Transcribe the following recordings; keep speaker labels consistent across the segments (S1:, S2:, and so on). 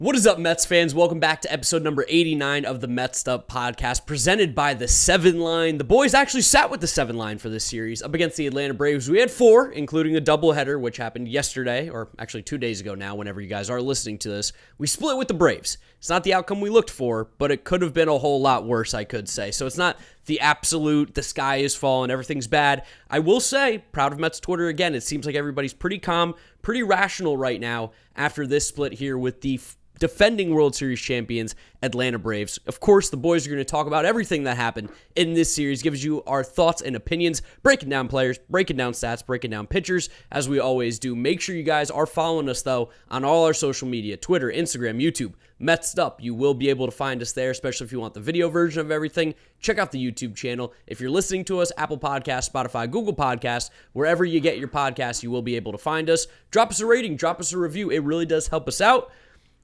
S1: What is up, Mets fans? Welcome back to episode number 89 of the Mets'd podcast, presented by the 7 line. The boys actually sat with the 7 line for this series up against the Atlanta Braves. We had 4, including a doubleheader, which happened yesterday, or actually 2 days ago now, whenever you guys are listening to this. We split with the Braves. It's not the outcome we looked for, but it could have been a whole lot worse, I could say. So it's not the absolute, the sky is falling, everything's bad. I will say, proud of Mets Twitter again. It seems like everybody's pretty calm, pretty rational right now after this split here with the defending World Series champions, Atlanta Braves. Of course, the boys are going to talk about everything that happened in this series, gives you our thoughts and opinions, breaking down players, breaking down stats, breaking down pitchers, as we always do. Make sure you guys are following us, though, on all our social media, Twitter, Instagram, YouTube, Mets'd Up. You will be able to find us there, especially if you want the video version of everything. Check out the YouTube channel. If you're listening to us, Apple Podcasts, Spotify, Google Podcasts, wherever you get your podcasts, you will be able to find us. Drop us a rating, drop us a review. It really does help us out.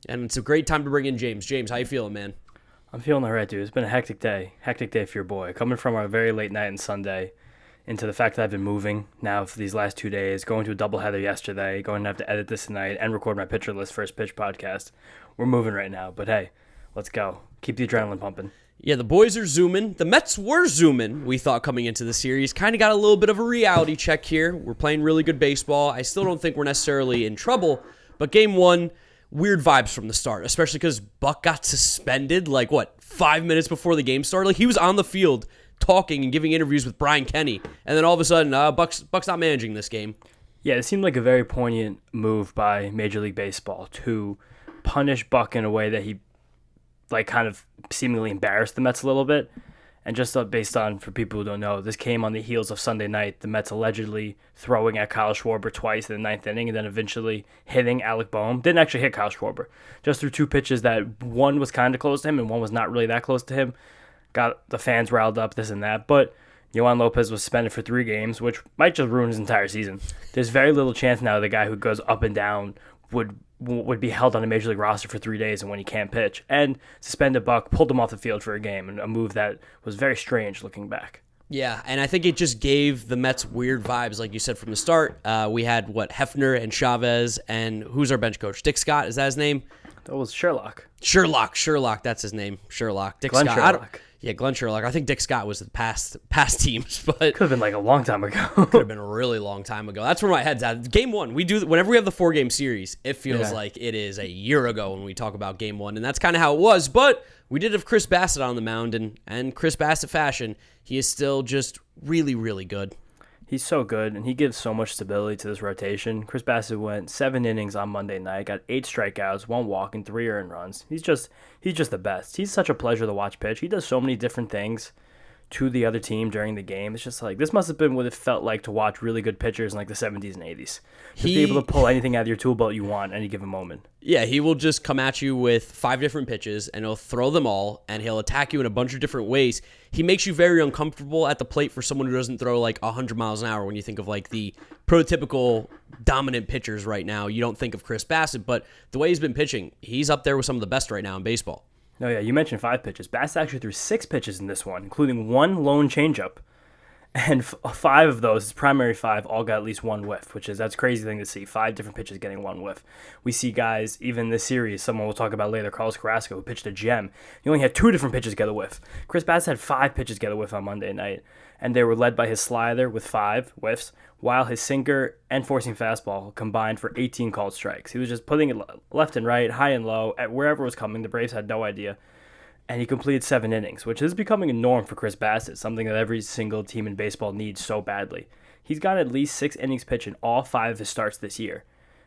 S1: And it's a great time to bring in James. James, how you feeling, man?
S2: I'm feeling all right, dude. It's been a hectic day for your boy. Coming from a very late night on Sunday into the fact that I've been moving now for these last 2 days, going to a doubleheader yesterday, going to have to edit this tonight and record my pitcher list first pitch podcast. We're moving right now, but hey, let's go. Keep the adrenaline pumping.
S1: Yeah, the boys are zooming. The Mets were zooming, we thought, coming into the series. Kind of got a little bit of a reality check here. We're playing really good baseball. I still don't think we're necessarily in trouble, but game one, weird vibes from the start, especially because Buck got suspended, 5 minutes before the game started? He was on the field talking and giving interviews with Brian Kenny, and then all of a sudden, Buck's not managing this game.
S2: Yeah, it seemed like a very poignant move by Major League Baseball to punish Buck in a way that he, kind of seemingly embarrassed the Mets a little bit. And just based on, for people who don't know, this came on the heels of Sunday night, the Mets allegedly throwing at Kyle Schwarber twice in the ninth inning and then eventually hitting Alec Boehm. Didn't actually hit Kyle Schwarber. Just threw 2 pitches that one was kind of close to him and one was not really that close to him. Got the fans riled up, this and that. But Yohan Lopez was suspended for 3 games, which might just ruin his entire season. There's very little chance now the guy who goes up and down would be held on a Major League roster for 3 days and when he can't pitch. And suspended Buck, pulled him off the field for a game, and a move that was very strange looking back.
S1: Yeah, and I think it just gave the Mets weird vibes, like you said from the start. We had, Hefner and Chavez, and who's our bench coach? Dick Scott, is that his name?
S2: That was Sherlock.
S1: Sherlock, that's his name. Sherlock. Dick
S2: Glenn
S1: Scott.
S2: Sherlock.
S1: Yeah, Glenn Sherlock. I think Dick Scott was the past teams, but
S2: Could have been a long time ago.
S1: could have been a really long time ago. That's where my head's at. Game one, whenever we have the 4-game series, it feels like it is a year ago when we talk about game one, and that's kind of how it was. But we did have Chris Bassett on the mound, and Chris Bassett fashion, he is still just really, really good.
S2: He's so good, and he gives so much stability to this rotation. Chris Bassett went 7 innings on Monday night, got 8 strikeouts, 1 walk, and 3 earned runs. He's just the best. He's such a pleasure to watch pitch. He does so many different things to the other team during the game. It's just this must have been what it felt like to watch really good pitchers in the 70s and 80s. Just be able to pull anything out of your tool belt you want at any given moment.
S1: Yeah, he will just come at you with 5 different pitches, and he'll throw them all, and he'll attack you in a bunch of different ways. He makes you very uncomfortable at the plate for someone who doesn't throw 100 miles an hour. When you think of the prototypical dominant pitchers right now, you don't think of Chris Bassett, but the way he's been pitching, he's up there with some of the best right now in baseball.
S2: Oh, yeah, you mentioned 5 pitches. Bassett actually threw 6 pitches in this one, including 1 lone changeup. And 5 of those, his primary 5, all got at least 1 whiff, that's a crazy thing to see. 5 different pitches getting 1 whiff. We see guys, even this series, someone we'll talk about later, Carlos Carrasco, who pitched a gem. He only had 2 different pitches get a whiff. Chris Bassett had 5 pitches get a whiff on Monday night, and they were led by his slider with 5 whiffs, while his sinker and forcing fastball combined for 18 called strikes. He was just putting it left and right, high and low, at wherever it was coming. The Braves had no idea. And he completed 7 innings, which is becoming a norm for Chris Bassett, something that every single team in baseball needs so badly. He's got at least 6 innings pitched in all 5 of his starts this year,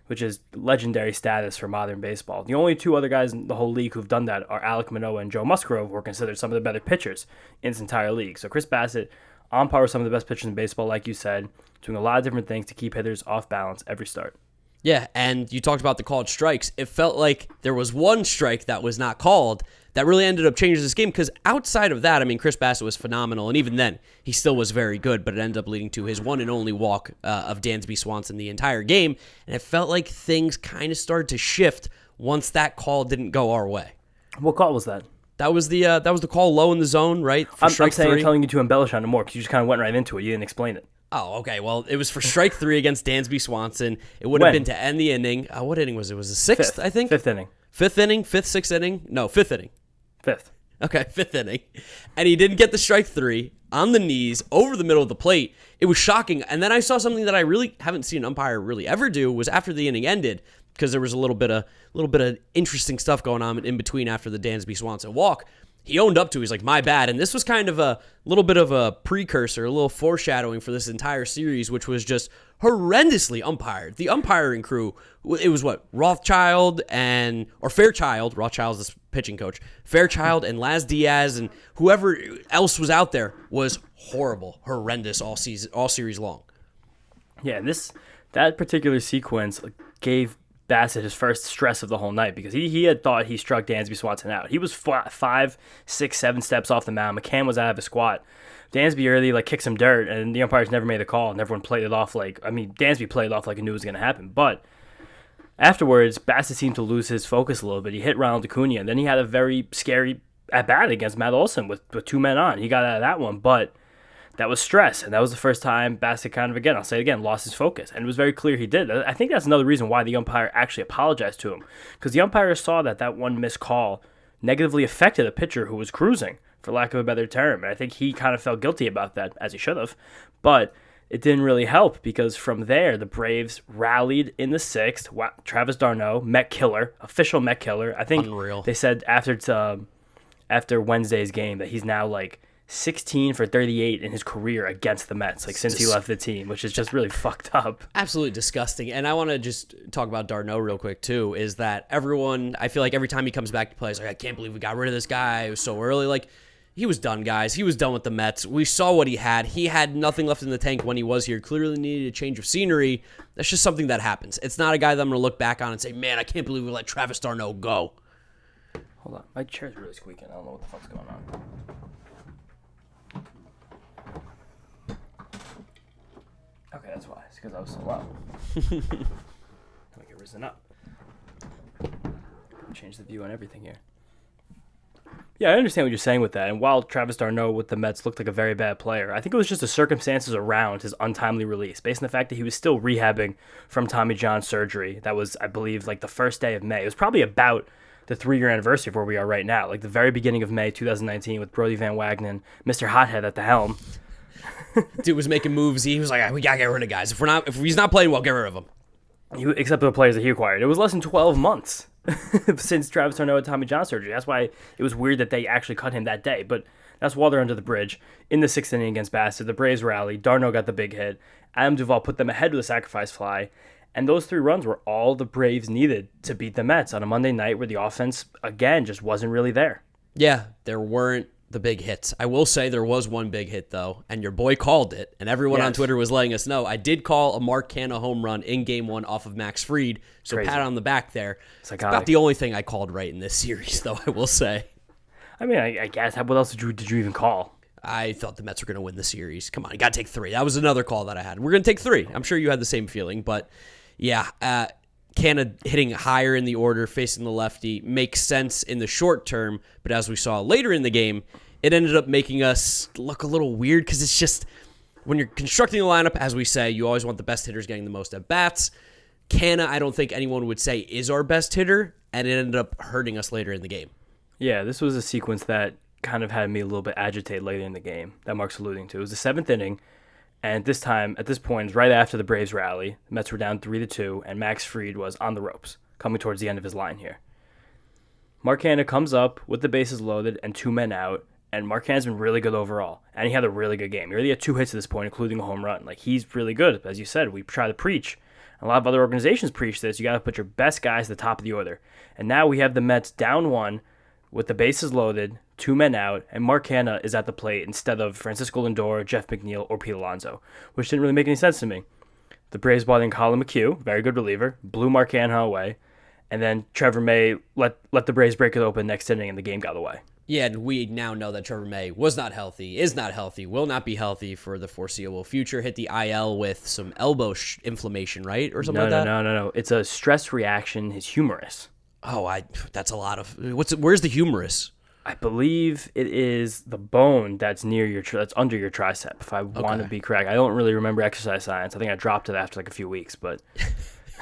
S2: which is legendary status for modern baseball. The only 2 other guys in the whole league who've done that are Alek Manoah and Joe Musgrove, who are considered some of the better pitchers in this entire league. So Chris Bassett, on par with some of the best pitchers in baseball, like you said, doing a lot of different things to keep hitters off balance every start.
S1: Yeah, and you talked about the called strikes. It felt like there was 1 strike that was not called that really ended up changing this game, because outside of that, Chris Bassett was phenomenal, and even then, he still was very good, but it ended up leading to his one and only walk of Dansby Swanson the entire game, and it felt like things kind of started to shift once that call didn't go our way.
S2: What call was that?
S1: That was the call low in the zone, right?
S2: I'm telling you to embellish on it more, because you just kind of went right into it. You didn't explain it.
S1: Oh, okay. Well, it was for strike 3 against Dansby Swanson. It would have been to end the inning. What inning was it? Was it 6th, I think?
S2: 5th inning.
S1: fifth inning, sixth inning. No, fifth inning.
S2: Fifth.
S1: Okay, fifth inning. And he didn't get the strike 3 on the knees over the middle of the plate. It was shocking. And then I saw something that I really haven't seen an umpire really ever do was after the inning ended, because there was a little bit of interesting stuff going on in between after the Dansby Swanson walk. He owned up to it. He's like, my bad. And this was kind of a little bit of a precursor, a little foreshadowing for this entire series, which was just horrendously umpired. The umpiring crew, it was what? Fairchild, Rothschild's the pitching coach, Fairchild and Laz Diaz and whoever else was out there was horrendous all series long.
S2: Yeah, that particular sequence gave Bassett his first stress of the whole night because he had thought he struck Dansby Swanson out. He was 5, 6, 7 steps off the mound. McCann was out of his squat. Dansby early kicked some dirt, and the umpires never made the call, and everyone played it off Dansby played it off like he knew it was going to happen. But afterwards, Bassett seemed to lose his focus a little bit. He hit Ronald Acuna, and then he had a very scary at-bat against Matt Olson with 2 men on. He got out of that one, but that was stress, and that was the first time Bassett lost his focus, and it was very clear he did. I think that's another reason why the umpire actually apologized to him, because the umpire saw that one missed call negatively affected a pitcher who was cruising, for lack of a better term, and I think he kind of felt guilty about that, as he should have, but it didn't really help, because from there, the Braves rallied in the 6th. Wow, Travis d'Arnaud, official Met killer. I think
S1: Unreal.
S2: They said after Wednesday's game that he's now 16 for 38 in his career against the Mets, since he left the team, which is just really fucked up.
S1: Absolutely disgusting. And I want to just talk about d'Arnaud real quick, too, is that I feel like every time he comes back to play, he's like, I can't believe we got rid of this guy. It was so early. He was done, guys. He was done with the Mets. We saw what he had. He had nothing left in the tank when he was here. Clearly needed a change of scenery. That's just something that happens. It's not a guy that I'm going to look back on and say, man, I can't believe we let Travis d'Arnaud go.
S2: Hold on. My chair's really squeaking. I don't know what the fuck's going on. Okay, that's why. It's because I was so loud. Let me get risen up. Change the view on everything here. Yeah, I understand what you're saying with that. And while Travis d'Arnaud with the Mets looked like a very bad player, I think it was just the circumstances around his untimely release, based on the fact that he was still rehabbing from Tommy John surgery. That was, I believe, the first day of May. It was probably about the 3-year anniversary of where we are right now, the very beginning of May 2019 with Brody Van Wagenen, Mr. Hothead at the helm.
S1: Dude was making moves. He was like, we gotta get rid of guys. If he's not playing well, get rid of him.
S2: Except for the players that he acquired. It was less than 12 months since Travis d'Arnaud had Tommy John surgery. That's why it was weird that they actually cut him that day. But that's while they're under the bridge. In the 6th inning against Bassett, the Braves rallied. d'Arnaud got the big hit. Adam Duvall put them ahead with a sacrifice fly. And those 3 runs were all the Braves needed to beat the Mets on a Monday night where the offense, again, just wasn't really there.
S1: Yeah, there weren't the big hits. I will say there was one big hit, though, and your boy called it, and everyone on Twitter was letting us know. I did call a Mark Canha home run in Game 1 off of Max Fried, so
S2: Crazy.
S1: pat on the back there. It's about the only thing I called right in this series, though, I will say.
S2: I mean, I guess. What else did you even call?
S1: I thought the Mets were going to win the series. Come on, you got to take 3. That was another call that I had. We're going to take 3. I'm sure you had the same feeling, but yeah, Canha hitting higher in the order, facing the lefty, makes sense in the short term, but as we saw later in the game, it ended up making us look a little weird because it's just, when you're constructing a lineup, as we say, you always want the best hitters getting the most at-bats. Canha, I don't think anyone would say is our best hitter, and it ended up hurting us later in the game.
S2: Yeah, this was a sequence that kind of had me a little bit agitated later in the game that Mark's alluding to. It was the 7th inning, and at this point, right after the Braves rally, the Mets were down 3-2, and Max Fried was on the ropes, coming towards the end of his line here. Mark Canha comes up with the bases loaded and 2 men out, and Mark Canha's been really good overall, and he had a really good game. He already had 2 hits at this point, including a home run. He's really good. As you said, we try to preach. A lot of other organizations preach this. You got to put your best guys at the top of the order. And now we have the Mets down 1 with the bases loaded, 2 men out, and Mark Canha is at the plate instead of Francisco Lindor, Jeff McNeil, or Pete Alonso, which didn't really make any sense to me. The Braves brought in Colin McHugh, very good reliever, blew Mark Canha away, and then Trevor May let the Braves break it open next inning, and the game got away.
S1: Yeah, and we now know that Trevor May was not healthy, is not healthy, will not be healthy for the foreseeable future. Hit the IL with some elbow inflammation, right? Or something like that?
S2: No. It's a stress reaction. His humerus.
S1: Oh, that's a lot of... Where's the humerus?
S2: I believe it is the bone that's near that's under your tricep, if I want to be correct. I don't really remember exercise science. I think I dropped it after a few weeks, but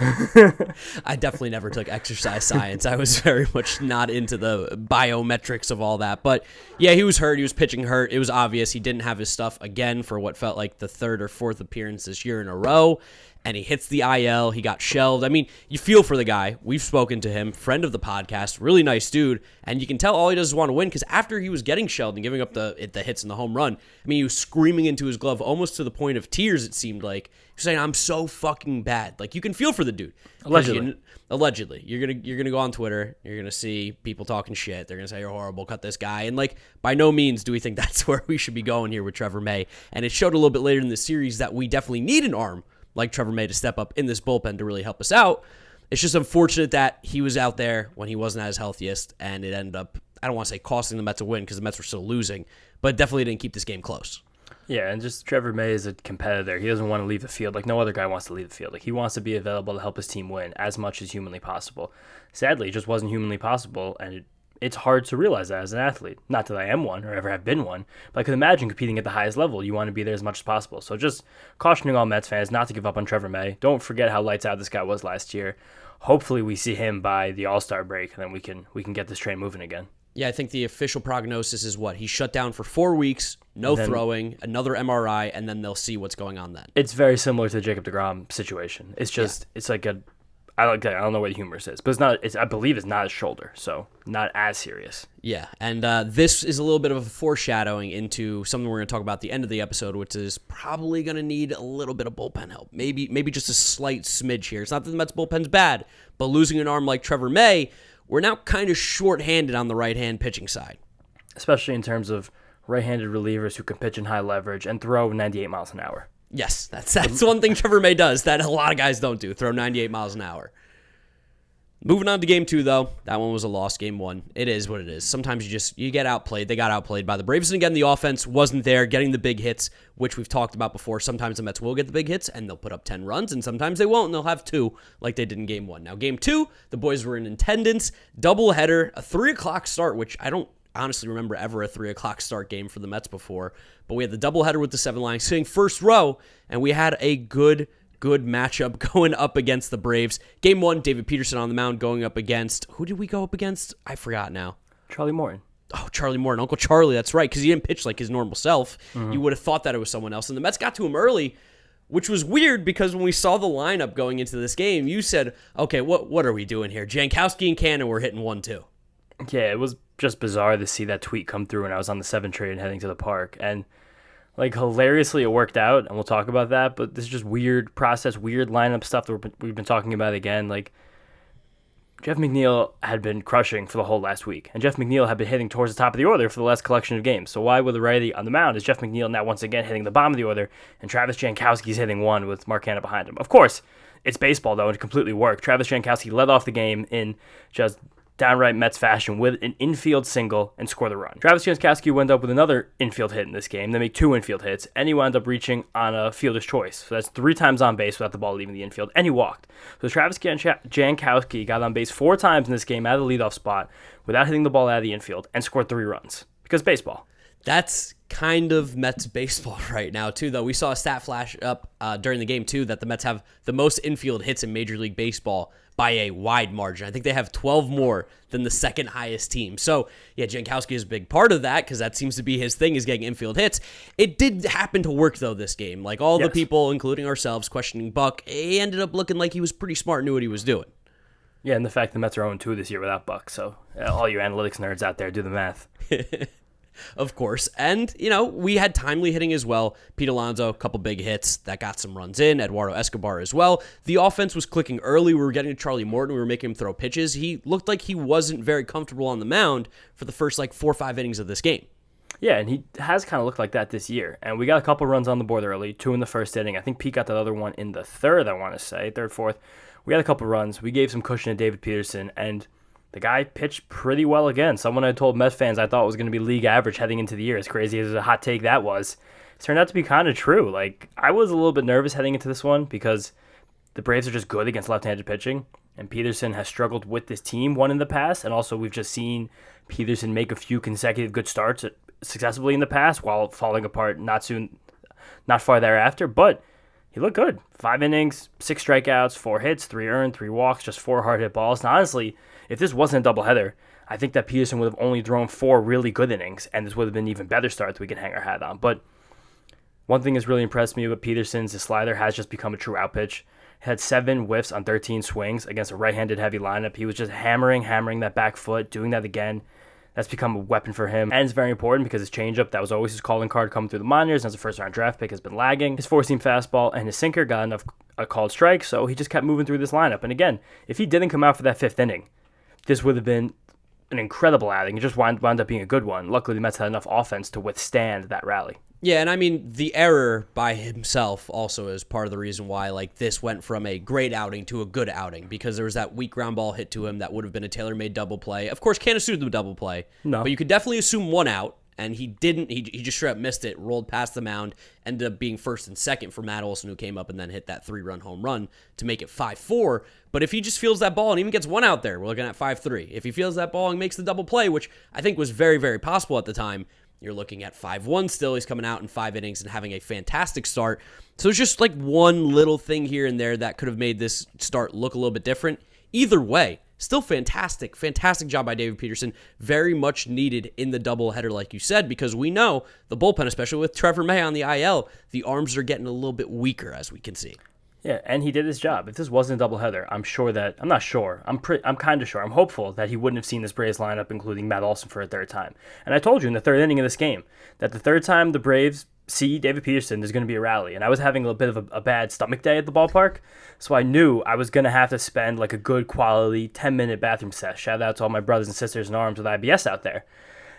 S1: I definitely never took exercise science. I was very much not into the biometrics of all that. But yeah, he was hurt. He was pitching hurt. It was obvious he didn't have his stuff again for what felt like the third or fourth appearance this year in a row. And he hits the IL. He got shelved. I mean, you feel for the guy. We've spoken to him, friend of the podcast, really nice dude. And you can tell all he does is want to win because after he was getting shelled and giving up the hits and the home run, I mean, he was screaming into his glove almost to the point of tears, it seemed like. He was saying, I'm so fucking bad. Like, you can feel for the dude. Allegedly. You're gonna go on Twitter. You're going to see people talking shit. They're going to say, you're horrible. Cut this guy. And, like, by no means do we think that's where we should be going here with Trevor May. And it showed a little bit later in the series that we definitely need an arm like Trevor May to step up in this bullpen to really help us out. It's just unfortunate that he was out there when he wasn't at his healthiest, and it ended up, I don't want to say costing the Mets a win because the Mets were still losing, but definitely didn't keep this game close.
S2: Yeah, and just Trevor May is a competitor. He doesn't want to leave the field like no other guy wants to leave the field. Like, he wants to be available to help his team win as much as humanly possible. Sadly, it just wasn't humanly possible, and it's hard to realize that as an athlete. Not that I am one or ever have been one, but I could imagine competing at the highest level. You want to be there as much as possible. So just cautioning all Mets fans not to give up on Trevor May. Don't forget how lights out this guy was last year. Hopefully we see him by the All-Star break, and then we can get this train moving again.
S1: Yeah, I think the official prognosis is what? He's shut down for 4 weeks, no throwing, another MRI, and then they'll see what's going on then.
S2: It's very similar to the Jacob deGrom situation. It's just, It's like I don't know where the humorous is, but I believe it's not his shoulder, so not as serious.
S1: Yeah, and this is a little bit of a foreshadowing into something we're going to talk about at the end of the episode, which is probably going to need a little bit of bullpen help. Maybe just a slight smidge here. It's not that the Mets bullpen's bad, but losing an arm like Trevor May, we're now kind of short-handed on the right-hand pitching side.
S2: Especially in terms of right-handed relievers who can pitch in high leverage and throw 98 miles an hour.
S1: Yes, that's one thing Trevor May does that a lot of guys don't do, throw 98 miles an hour. Moving on to game 2, though. That one was a loss. Game 1. It is what it is. Sometimes you get outplayed. They got outplayed by the Braves. And again, the offense wasn't there, getting the big hits, which we've talked about before. Sometimes the Mets will get the big hits, and they'll put up 10 runs, and sometimes they won't, and they'll have 2, like they did in game 1. Now, game 2, the boys were in attendance, doubleheader, a 3 o'clock start, which I don't honestly remember ever a 3 o'clock start game for the Mets before. But we had the doubleheader with the 7 line sitting first row, and we had a good matchup going up against the Braves. Game 1, David Peterson on the mound going up against, who did we go up against? I forgot now.
S2: Charlie Morton.
S1: Oh, Charlie Morton. Uncle Charlie, that's right, because he didn't pitch like his normal self. Mm-hmm. You would have thought that it was someone else. And the Mets got to him early, which was weird because when we saw the lineup going into this game, you said, okay, what are we doing here? Jankowski and Cannon were hitting 1-2.
S2: Yeah, it was just bizarre to see that tweet come through when I was on the 7 train heading to the park. And like, hilariously, it worked out, and we'll talk about that, but this is just weird process, weird lineup stuff that we've been talking about again. Like, Jeff McNeil had been crushing for the whole last week, and Jeff McNeil had been hitting towards the top of the order for the last collection of games. So why, with the righty on the mound, is Jeff McNeil now once again hitting the bottom of the order, and Travis Jankowski's hitting 1 with Mark Hanna behind him? Of course, it's baseball, though, and it completely worked. Travis Jankowski led off the game in just downright Mets fashion with an infield single and score the run. Travis Jankowski wound up with another infield hit in this game. They make 2 infield hits, and he wound up reaching on a fielder's choice. So that's 3 times on base without the ball leaving the infield, and he walked. So Travis Jankowski got on base 4 times in this game out of the leadoff spot without hitting the ball out of the infield and scored 3 runs. Because baseball.
S1: That's kind of Mets baseball right now, too, though. We saw a stat flash up during the game, too, that the Mets have the most infield hits in Major League Baseball by a wide margin. I think they have 12 more than the second highest team. So, yeah, Jankowski is a big part of that because that seems to be his thing, is getting infield hits. It did happen to work, though, this game. Like, all the people, including ourselves, questioning Buck, he ended up looking like he was pretty smart, knew what he was doing.
S2: Yeah, and the fact the Mets are 0-2 this year without Buck. So, all you analytics nerds out there, do the math.
S1: Of course. And, we had timely hitting as well. Pete Alonso, a couple big hits that got some runs in. Eduardo Escobar as well. The offense was clicking early. We were getting to Charlie Morton. We were making him throw pitches. He looked like he wasn't very comfortable on the mound for the first 4 or 5 innings of this game.
S2: Yeah, and he has kind of looked like that this year. And we got a couple runs on the board early, 2 in the first inning. I think Pete got that other one in the third, I want to say, third, fourth. We had a couple runs. We gave some cushion to David Peterson, and the guy pitched pretty well again. Someone I told Mets fans I thought was going to be league average heading into the year, as crazy as a hot take that was. It turned out to be kind of true. I was a little bit nervous heading into this one because the Braves are just good against left-handed pitching, and Peterson has struggled with this team, one in the past, and also we've just seen Peterson make a few consecutive good starts successfully in the past while falling apart not far thereafter. But He looked good. 5 innings, 6 strikeouts, 4 hits, 3 earned, 3 walks, just 4 hard hit balls. And honestly, if this wasn't a doubleheader, I think that Peterson would have only thrown 4 really good innings, and this would have been an even better start that we can hang our hat on. But one thing that's really impressed me with Peterson's his slider has just become a true out pitch. He had 7 whiffs on 13 swings against a right-handed heavy lineup. He was just hammering that back foot, doing that again. That's become a weapon for him. And it's very important because his changeup, that was always his calling card coming through the minors, as a first-round draft pick, has been lagging. His four-seam fastball and his sinker got enough called strikes, so he just kept moving through this lineup. And again, if he didn't come out for that 5th inning, this would have been an incredible outing. It just wound up being a good one. Luckily, the Mets had enough offense to withstand that rally.
S1: Yeah, and I mean, the error by himself also is part of the reason why this went from a great outing to a good outing, because there was that weak ground ball hit to him that would have been a tailor-made double play. Of course, can't assume the double play,
S2: no,
S1: but you could definitely assume 1 out, and he didn't. He just straight up missed it, rolled past the mound, ended up being first and second for Matt Olson, who came up and then hit that 3-run home run to make it 5-4. But if he just feels that ball and even gets 1 out there, we're looking at 5-3. If he feels that ball and makes the double play, which I think was very, very possible at the time, you're looking at 5-1 still. He's coming out in 5 innings and having a fantastic start. So it's just one little thing here and there that could have made this start look a little bit different. Either way, still fantastic. Fantastic job by David Peterson. Very much needed in the doubleheader, like you said, because we know the bullpen, especially with Trevor May on the IL, the arms are getting a little bit weaker, as we can see.
S2: Yeah, and he did his job. If this wasn't a doubleheader, I'm kind of sure. I'm hopeful that he wouldn't have seen this Braves lineup, including Matt Olson, for a 3rd time. And I told you in the 3rd inning of this game that the 3rd time the Braves see David Peterson, there's going to be a rally. And I was having a bit of a bad stomach day at the ballpark, so I knew I was going to have to spend a good quality 10-minute bathroom set. Shout out to all my brothers and sisters in arms with IBS out there.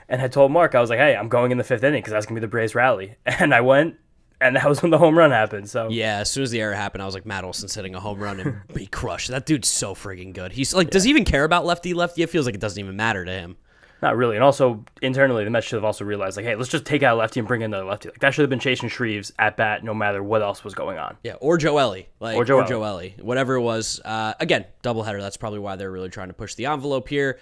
S2: And I told Mark, I was like, hey, I'm going in the 5th inning because that's going to be the Braves rally. And I went. And that was when the home run happened. So
S1: yeah, as soon as the error happened, I was like, Matt Olson's hitting a home run and he crushed. That dude's so freaking good. He's does he even care about lefty? It feels like it doesn't even matter to him.
S2: Not really. And also, internally, the Mets should have also realized, hey, let's just take out a lefty and bring in another lefty. That should have been chasing Shreves at bat no matter what else was going on.
S1: Yeah, or Joely. Or Joely. Whatever it was. Again, doubleheader. That's probably why they're really trying to push the envelope here.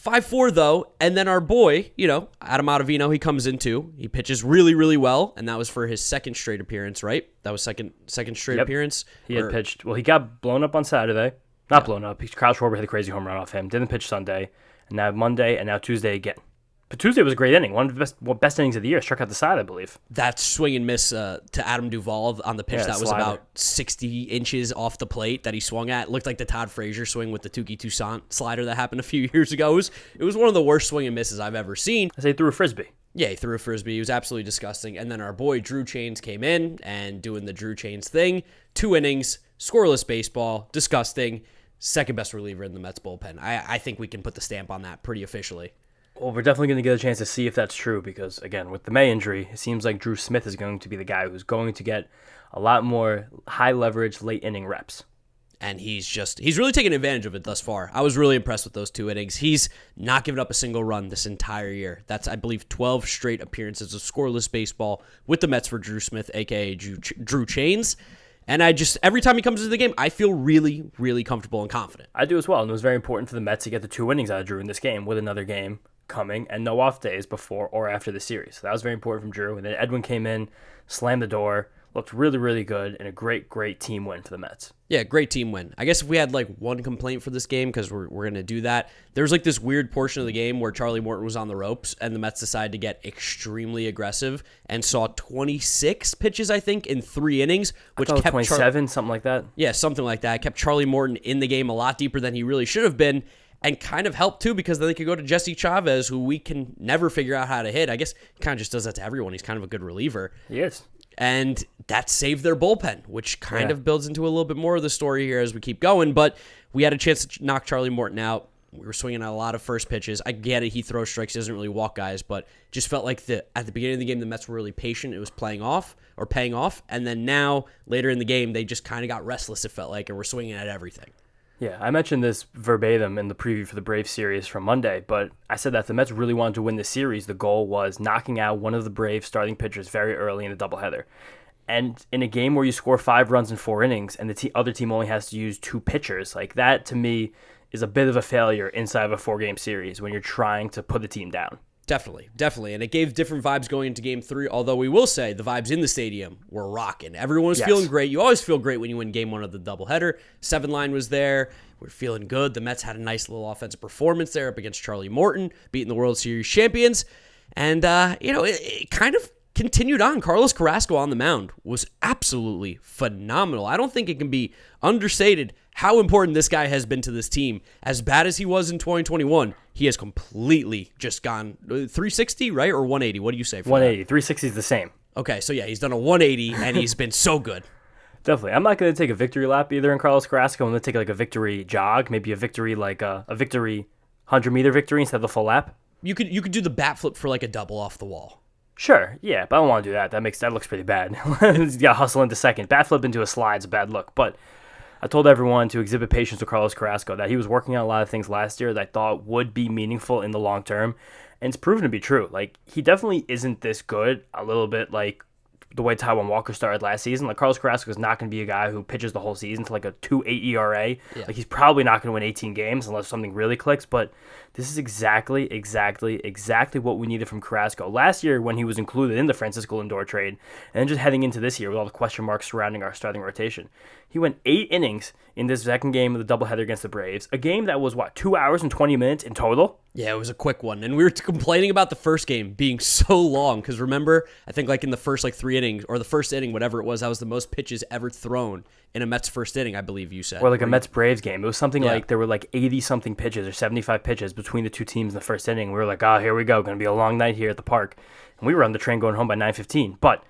S1: 5-4, though, and then our boy, Adam Ottavino, he comes in too. He pitches really, really well, and that was for his 2nd straight appearance, right? That was second straight appearance.
S2: He had pitched. Well, he got blown up on Saturday. Not blown up. Kyle Schwarber hit a crazy home run off him. Didn't pitch Sunday, and now Monday, and now Tuesday again. But Tuesday was a great inning. One of the best innings of the year. Struck out the side, I believe. That
S1: swing and miss to Adam Duvall on the pitch that was
S2: slider.
S1: About 60 inches off the plate that he swung at. It looked like the Todd Frazier swing with the Tukey Toussaint slider that happened a few years ago. It was one of the worst swing and misses I've ever seen.
S2: I say he threw a Frisbee.
S1: Yeah, he threw a Frisbee. He was absolutely disgusting. And then our boy Drew Chains came in and doing the Drew Chains thing. 2 innings, scoreless baseball, disgusting. 2nd best reliever in the Mets bullpen. I think we can put the stamp on that pretty officially.
S2: Well, we're definitely going to get a chance to see if that's true because, again, with the May injury, it seems like Drew Smith is going to be the guy who's going to get a lot more high-leverage late-inning reps.
S1: And he's really taken advantage of it thus far. I was really impressed with those 2 innings. He's not given up a single run this entire year. That's, I believe, 12 straight appearances of scoreless baseball with the Mets for Drew Smith, a.k.a. Drew Chains. And every time he comes into the game, I feel really, really comfortable and confident.
S2: I do as well. And it was very important for the Mets to get the 2 innings out of Drew in this game with another game coming and no off days before or after the series. So that was very important from Drew. And then Edwin came in, slammed the door, looked really, really good, and a great, great team win for the Mets.
S1: Yeah, great team win. I guess if we had one complaint for this game, because we're going to do that, there's this weird portion of the game where Charlie Morton was on the ropes and the Mets decided to get extremely aggressive and saw 26 pitches, I think, in 3 innings, which
S2: kept
S1: 27,
S2: something like that.
S1: Yeah, something like that. Kept Charlie Morton in the game a lot deeper than he really should have been. And kind of helped, too, because then they could go to Jesse Chavez, who we can never figure out how to hit. I guess he kind of just does that to everyone. He's kind of a good reliever.
S2: He is.
S1: And that saved their bullpen, which kind of builds into a little bit more of the story here as we keep going. But we had a chance to knock Charlie Morton out. We were swinging at a lot of first pitches. I get it. He throws strikes. He doesn't really walk guys. But just felt like at the beginning of the game, the Mets were really patient. It was paying off. And then now, later in the game, they just kind of got restless, it felt like, and were swinging at everything.
S2: Yeah, I mentioned this verbatim in the preview for the Braves series from Monday, but I said that if the Mets really wanted to win this series, the goal was knocking out one of the Braves starting pitchers very early in the doubleheader. And in a game where you score 5 runs in 4 innings and the other team only has to use 2 pitchers, that to me is a bit of a failure inside of a 4-game series when you're trying to put the team down.
S1: Definitely. And it gave different vibes going into game 3, although we will say the vibes in the stadium were rocking. Everyone was feeling great. You always feel great when you win game 1 of the doubleheader. 7-line was there. We're feeling good. The Mets had a nice little offensive performance there up against Starling Marte, beating the World Series champions. And, it kind of continued on. Carlos Carrasco on the mound was absolutely phenomenal. I don't think it can be understated how important this guy has been to this team. As bad as he was in 2021, he has completely just gone 360, right? Or 180? What do you say for
S2: 180.
S1: that?
S2: 360 is the same.
S1: Okay, so yeah, he's done a 180, and he's been so good.
S2: Definitely. I'm not going to take a victory lap either in Carlos Carrasco. I'm going to take like a victory jog, maybe a victory like a victory 100-meter victory instead of the full lap.
S1: You could do the bat flip for like a double off the wall.
S2: Sure, yeah, but I don't want to do that. That looks pretty bad. You got to hustle into second. Bat flip into a slide's a bad look, but I told everyone to exhibit patience with Carlos Carrasco, that he was working on a lot of things last year that I thought would be meaningful in the long term, and it's proven to be true. Like, he definitely isn't this good, a little bit like the way Taijuan Walker started last season. Like, Carlos Carrasco is not going to be a guy who pitches the whole season to like a 2.8 ERA. Yeah. Like, he's probably not going to win 18 games unless something really clicks, but this is exactly what we needed from Carrasco. Last year, when he was included in the Francisco Lindor trade, and then just heading into this year with all the question marks surrounding our starting rotation, he went 8 innings in this second game of the doubleheader against the Braves, a game that was, 2 hours and 20 minutes in total?
S1: Yeah, it was a quick one. And we were complaining about the first game being so long, because remember, I think like in the first 3 innings, or the first inning, whatever it was, that was the most pitches ever thrown in a Mets first inning, I believe you said.
S2: Or like a Mets-Braves game. It was something like there were 80-something pitches or 75 pitches between the two teams in the first inning. We were like, here we go. Going to be a long night here at the park. And we were on the train going home by 9:15. But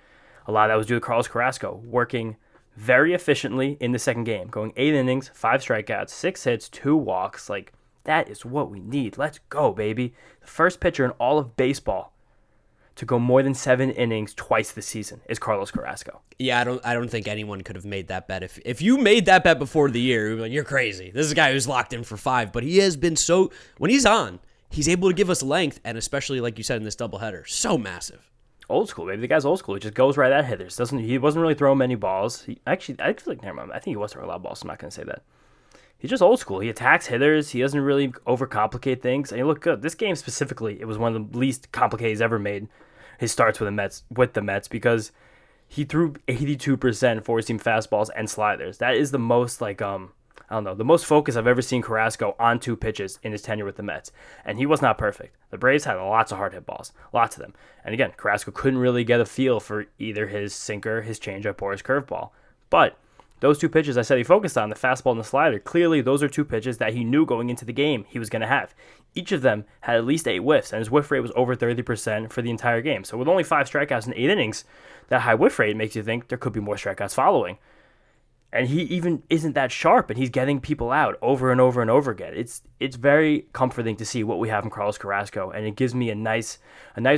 S2: a lot of that was due to Carlos Carrasco working very efficiently in the second game, going 8 innings, 5 strikeouts, 6 hits, 2 walks. Like, that is what we need. Let's go, baby. The first pitcher in all of baseball to go more than 7 innings twice this season is Carlos Carrasco.
S1: Yeah, I don't think anyone could have made that bet. If you made that bet before the year, you'd be like, you're crazy. This is a guy who's locked in for 5, but he has been so, when he's on, he's able to give us length, and especially like you said in this doubleheader, so massive.
S2: Old school, baby. The guy's old school. He just goes right at hitters. He wasn't really throwing many balls. I feel like, never mind. I think he was throwing a lot of balls, so I'm not going to say that. He's just old school. He attacks hitters. He doesn't really overcomplicate things, and he looked good. This game specifically, it was one of the least complicated he's ever made his starts with the Mets, because he threw 82% 4-seam fastballs and sliders. That is the most the most focus I've ever seen Carrasco on 2 pitches in his tenure with the Mets. And he was not perfect. The Braves had lots of hard hit balls, lots of them. And again, Carrasco couldn't really get a feel for either his sinker, his changeup, or his curveball. But those 2 pitches I said he focused on, the fastball and the slider, clearly those are 2 pitches that he knew going into the game he was going to have. Each of them had at least 8 whiffs, and his whiff rate was over 30% for the entire game. So with only 5 strikeouts in 8 innings, that high whiff rate makes you think there could be more strikeouts following. And he even isn't that sharp, and he's getting people out over and over and over again. It's very comforting to see what we have in Carlos Carrasco, and it gives me a nice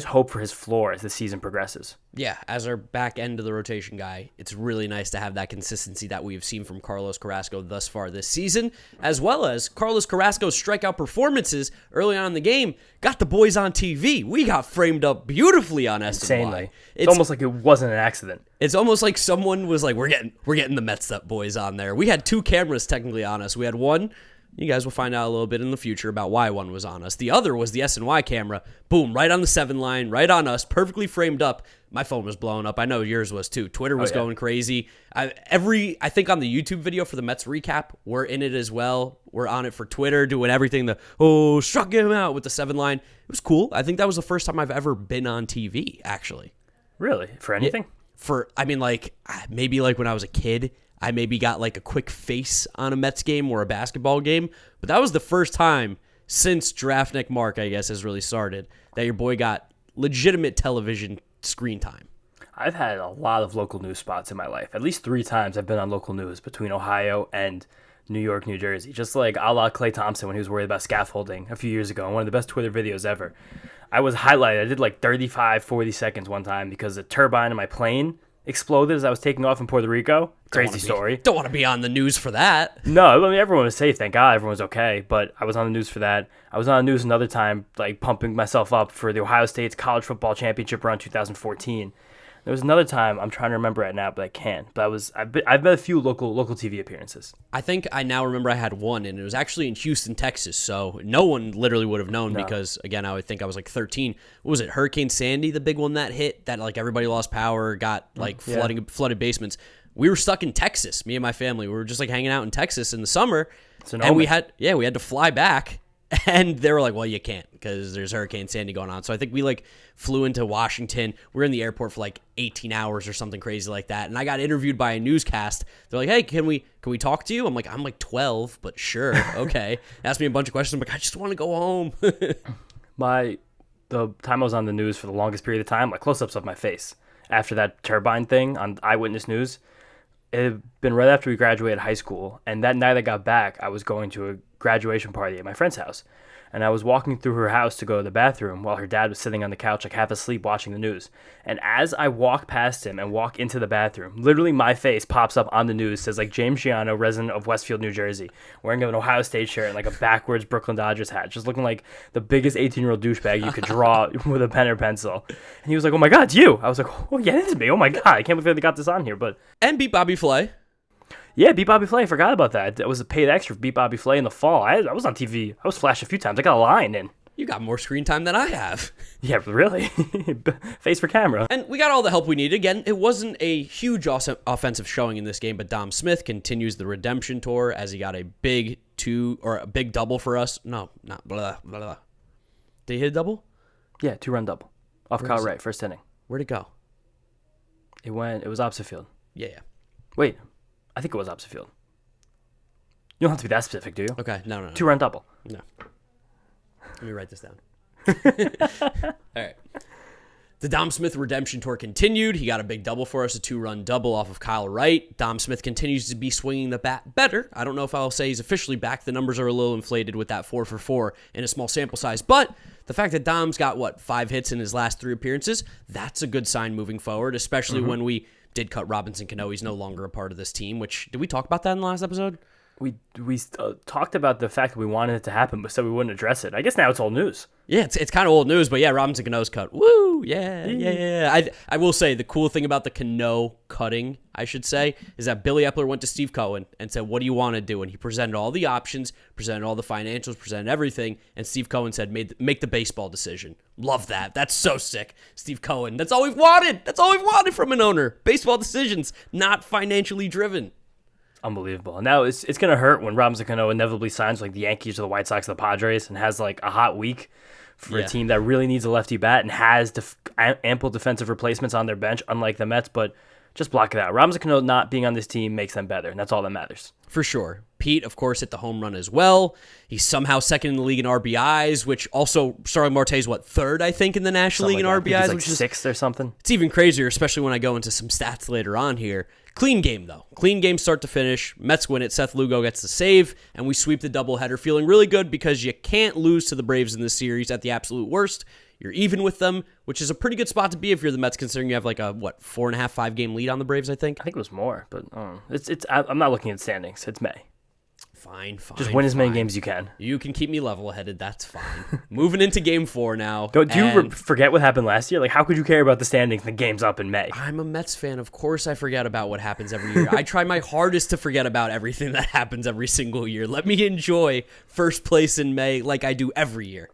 S2: hope for his floor as the season progresses.
S1: Yeah, as our back end of the rotation guy, it's really nice to have that consistency that we've seen from Carlos Carrasco thus far this season, as well as Carlos Carrasco's strikeout performances early on in the game got the boys on TV. We got framed up beautifully on SNY.
S2: Insanely. It's almost like it wasn't an accident.
S1: It's almost like someone was like, we're getting the Mets'd boys on there. We had 2 cameras technically on us. We had one, you guys will find out a little bit in the future about why one was on us. The other was the SNY camera. Boom, right on the 7 line, right on us, perfectly framed up. My phone was blowing up. I know yours was too. Twitter was going crazy. I think on the YouTube video for the Mets recap, we're in it as well. We're on it for Twitter, doing everything. Struck him out with the 7 line. It was cool. I think that was the first time I've ever been on TV, actually.
S2: Really? For anything?
S1: Maybe like when I was a kid, I maybe got like a quick face on a Mets game or a basketball game. But that was the first time since Draftnik Mark, I guess, has really started, that your boy got legitimate television screen time.
S2: I've had a lot of local news spots in my life. At least 3 times I've been on local news between Ohio and New York, New Jersey. Just like a la Klay Thompson when he was worried about scaffolding a few years ago. One of the best Twitter videos ever. I was highlighted. I did like 35, 40 seconds one time because the turbine in my plane exploded as I was taking off in Puerto Rico. Crazy story.
S1: Don't want to be on the news for that.
S2: No, I mean, everyone was safe. Thank God everyone was okay. But I was on the news for that. I was on the news another time, like pumping myself up for the Ohio State's college football championship run 2014. There was another time, I'm trying to remember it now, but I can't. But I've met a few local TV appearances.
S1: I think I now remember I had one, and it was actually in Houston, Texas. So no one literally would have known because, again, I would think I was like 13. What was it? Hurricane Sandy, the big one that hit, that like everybody lost power, got like flooded basements. We were stuck in Texas, me and my family. We were just like hanging out in Texas in the summer, and we had to fly back. And they were like, well, you can't because there's Hurricane Sandy going on. So I think we like flew into Washington. We were in the airport for like 18 hours or something crazy like that. And I got interviewed by a newscast. They're like, hey, can we talk to you? I'm like 12, but sure. Okay. Asked me a bunch of questions. I'm like, I just want to go home.
S2: The time I was on the news for the longest period of time, like close-ups of my face after that turbine thing on Eyewitness News, it had been right after we graduated high school. And that night I got back, I was going to a graduation party at my friend's house, and I was walking through her house to go to the bathroom while her dad was sitting on the couch like half asleep watching the news. And as I walk past him and walk into the bathroom, literally my face pops up on the news, says like James Giano, resident of Westfield, New Jersey, wearing an Ohio State shirt and like a backwards Brooklyn Dodgers hat, just looking like the biggest 18-year-old douchebag you could draw with a pen or pencil. And he was like, oh my god, it's you. I was like, oh yeah, it is me. Oh my god, I can't believe they got this on here. But
S1: and beat Bobby Flay.
S2: Yeah, Beat Bobby Flay. I forgot about that. It was a paid extra for Beat Bobby Flay in the fall. I was on TV. I was flashed a few times. I got a line in.
S1: You got more screen time than I have.
S2: Yeah, really. Face for camera.
S1: And we got all the help we needed. Again, it wasn't a huge offensive showing in this game, but Dom Smith continues the redemption tour as he got a big double for us. No, not blah, blah, blah. Did he hit a double?
S2: Yeah, 2-run double. Off Kyle Wright, first inning.
S1: Where'd it go?
S2: It was opposite field.
S1: Yeah.
S2: Wait. I think it was opposite field. You don't have to be that specific, do you?
S1: Okay, no.
S2: 2-run double.
S1: No. Let me write this down. All right. The Dom Smith redemption tour continued. He got a big double for us, a 2-run double off of Kyle Wright. Dom Smith continues to be swinging the bat better. I don't know if I'll say he's officially back. The numbers are a little inflated with that 4 for 4 in a small sample size. But the fact that Dom's got, 5 hits in his last 3 appearances, that's a good sign moving forward, especially when we did cut Robinson Cano. He's no longer a part of this team, which, did we talk about that in the last episode?
S2: We talked about the fact that we wanted it to happen, but said we wouldn't address it. I guess now it's old news.
S1: Yeah, it's kind of old news, but yeah, Robinson Cano's cut. Woo! Yeah. I will say the cool thing about the Cano cutting, I should say, is that Billy Epler went to Steve Cohen and said, what do you want to do? And he presented all the options, presented all the financials, presented everything, and Steve Cohen said, make the baseball decision. Love that. That's so sick. Steve Cohen, that's all we've wanted. That's all we've wanted from an owner. Baseball decisions, not financially driven.
S2: Unbelievable. And now it's going to hurt when Robinson Cano inevitably signs like the Yankees or the White Sox or the Padres and has like a hot week for a team that really needs a lefty bat and has ample defensive replacements on their bench, unlike the Mets, but just block it out. Robinson Cano not being on this team makes them better, and that's all that matters.
S1: For sure. Pete, of course, hit the home run as well. He's somehow second in the league in RBIs, which also Starling Marte is third, I think, in the National League in RBIs,
S2: which is sixth or something.
S1: It's even crazier, especially when I go into some stats later on here. Clean game, though. Clean game start to finish. Mets win it. Seth Lugo gets the save, and we sweep the doubleheader, feeling really good because you can't lose to the Braves in this series at the absolute worst. You're even with them, which is a pretty good spot to be if you're the Mets, considering you have like a, 4.5, 5 game lead on the Braves, I think.
S2: I think it was more, but I'm not looking at standings. It's May.
S1: Fine.
S2: Just win as many games as you can.
S1: You can keep me level-headed. That's fine. Moving into Game 4 now.
S2: Do you forget what happened last year? Like, how could you care about the standings and the game's up in May?
S1: I'm a Mets fan. Of course I forget about what happens every year. I try my hardest to forget about everything that happens every single year. Let me enjoy first place in May like I do every year.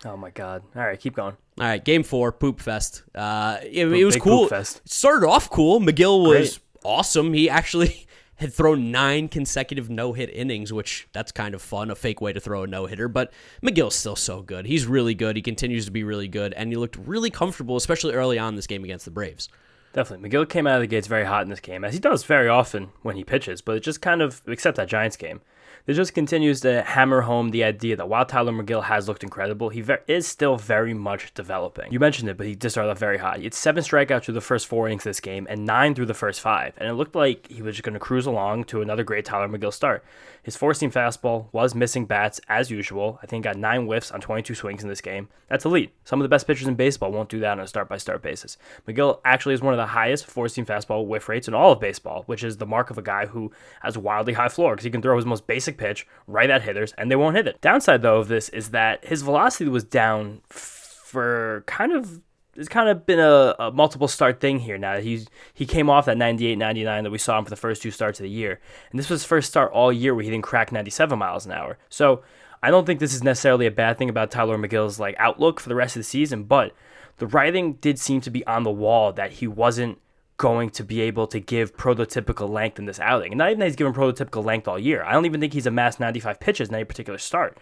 S2: Oh, my God. All right, keep going.
S1: All right, Game 4, Poop Fest. It was cool.
S2: Poop Fest.
S1: It started off cool. McGill was awesome. He actually had thrown 9 consecutive no-hit innings, which that's kind of fun, a fake way to throw a no-hitter, but McGill's still so good. He's really good. He continues to be really good, and he looked really comfortable, especially early on in this game against the Braves.
S2: Definitely. McGill came out of the gates very hot in this game, as he does very often when he pitches, but it just kind of, except that Giants game, it just continues to hammer home the idea that while Tyler McGill has looked incredible, he is still very much developing. You mentioned it, but he just started off very hot. He had 7 strikeouts through the first 4 innings of this game and 9 through the first 5, and it looked like he was just going to cruise along to another great Tyler McGill start. His four-seam fastball was missing bats as usual. I think got 9 whiffs on 22 swings in this game. That's elite. Some of the best pitchers in baseball won't do that on a start-by-start basis. McGill actually has one of the highest four-seam fastball whiff rates in all of baseball, which is the mark of a guy who has a wildly high floor because he can throw his most basic pitch right at hitters and they won't hit it. Downside, though, of this is that his velocity was down for kind of there's kind of been a multiple start thing here now. He came off that 98-99 that we saw him for the first 2 starts of the year. And this was his first start all year where he didn't crack 97 miles an hour. So I don't think this is necessarily a bad thing about Tyler McGill's outlook for the rest of the season, but the writing did seem to be on the wall that he wasn't going to be able to give prototypical length in this outing. And not even that he's given prototypical length all year. I don't even think he's amassed 95 pitches in any particular start.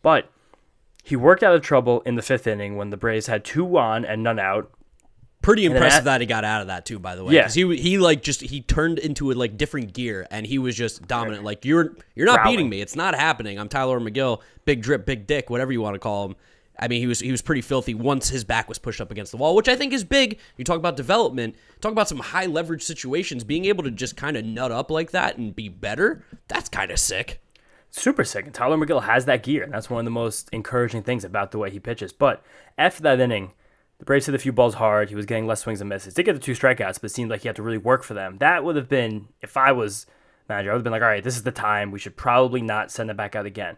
S2: But he worked out of trouble in the 5th inning when the Braves had 2 on and none out.
S1: Pretty impressive that he got out of that too, by the way.
S2: Yeah.
S1: Because he turned into a different gear and he was just dominant. Like you're not
S2: Growling.
S1: beating me. It's not happening. I'm Tyler McGill, big drip, big dick, whatever you want to call him. I mean, he was pretty filthy once his back was pushed up against the wall, which I think is big. You talk about development, talk about some high leverage situations, being able to just kind of nut up like that and be better. That's kind of sick.
S2: Super sick. And Tyler McGill has that gear, and that's one of the most encouraging things about the way he pitches. But after that inning, the Braves hit a few balls hard. He was getting less swings and misses. Did get the 2 strikeouts, but it seemed like he had to really work for them. That would have been, if I was manager, I would have been like, all right, this is the time. We should probably not send him back out again.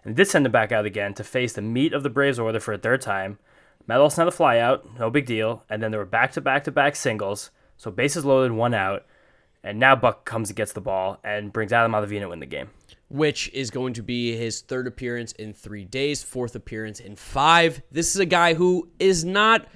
S2: And did send him back out again to face the meat of the Braves order for a 3rd time. Matt Olson had a fly out, no big deal. And then there were back-to-back singles. So bases loaded, 1 out. And now Buck comes and gets the ball and brings Adam Ottavino to win the game.
S1: Which is going to be his 3rd appearance in 3 days, 4th appearance in 5. This is a guy who is not...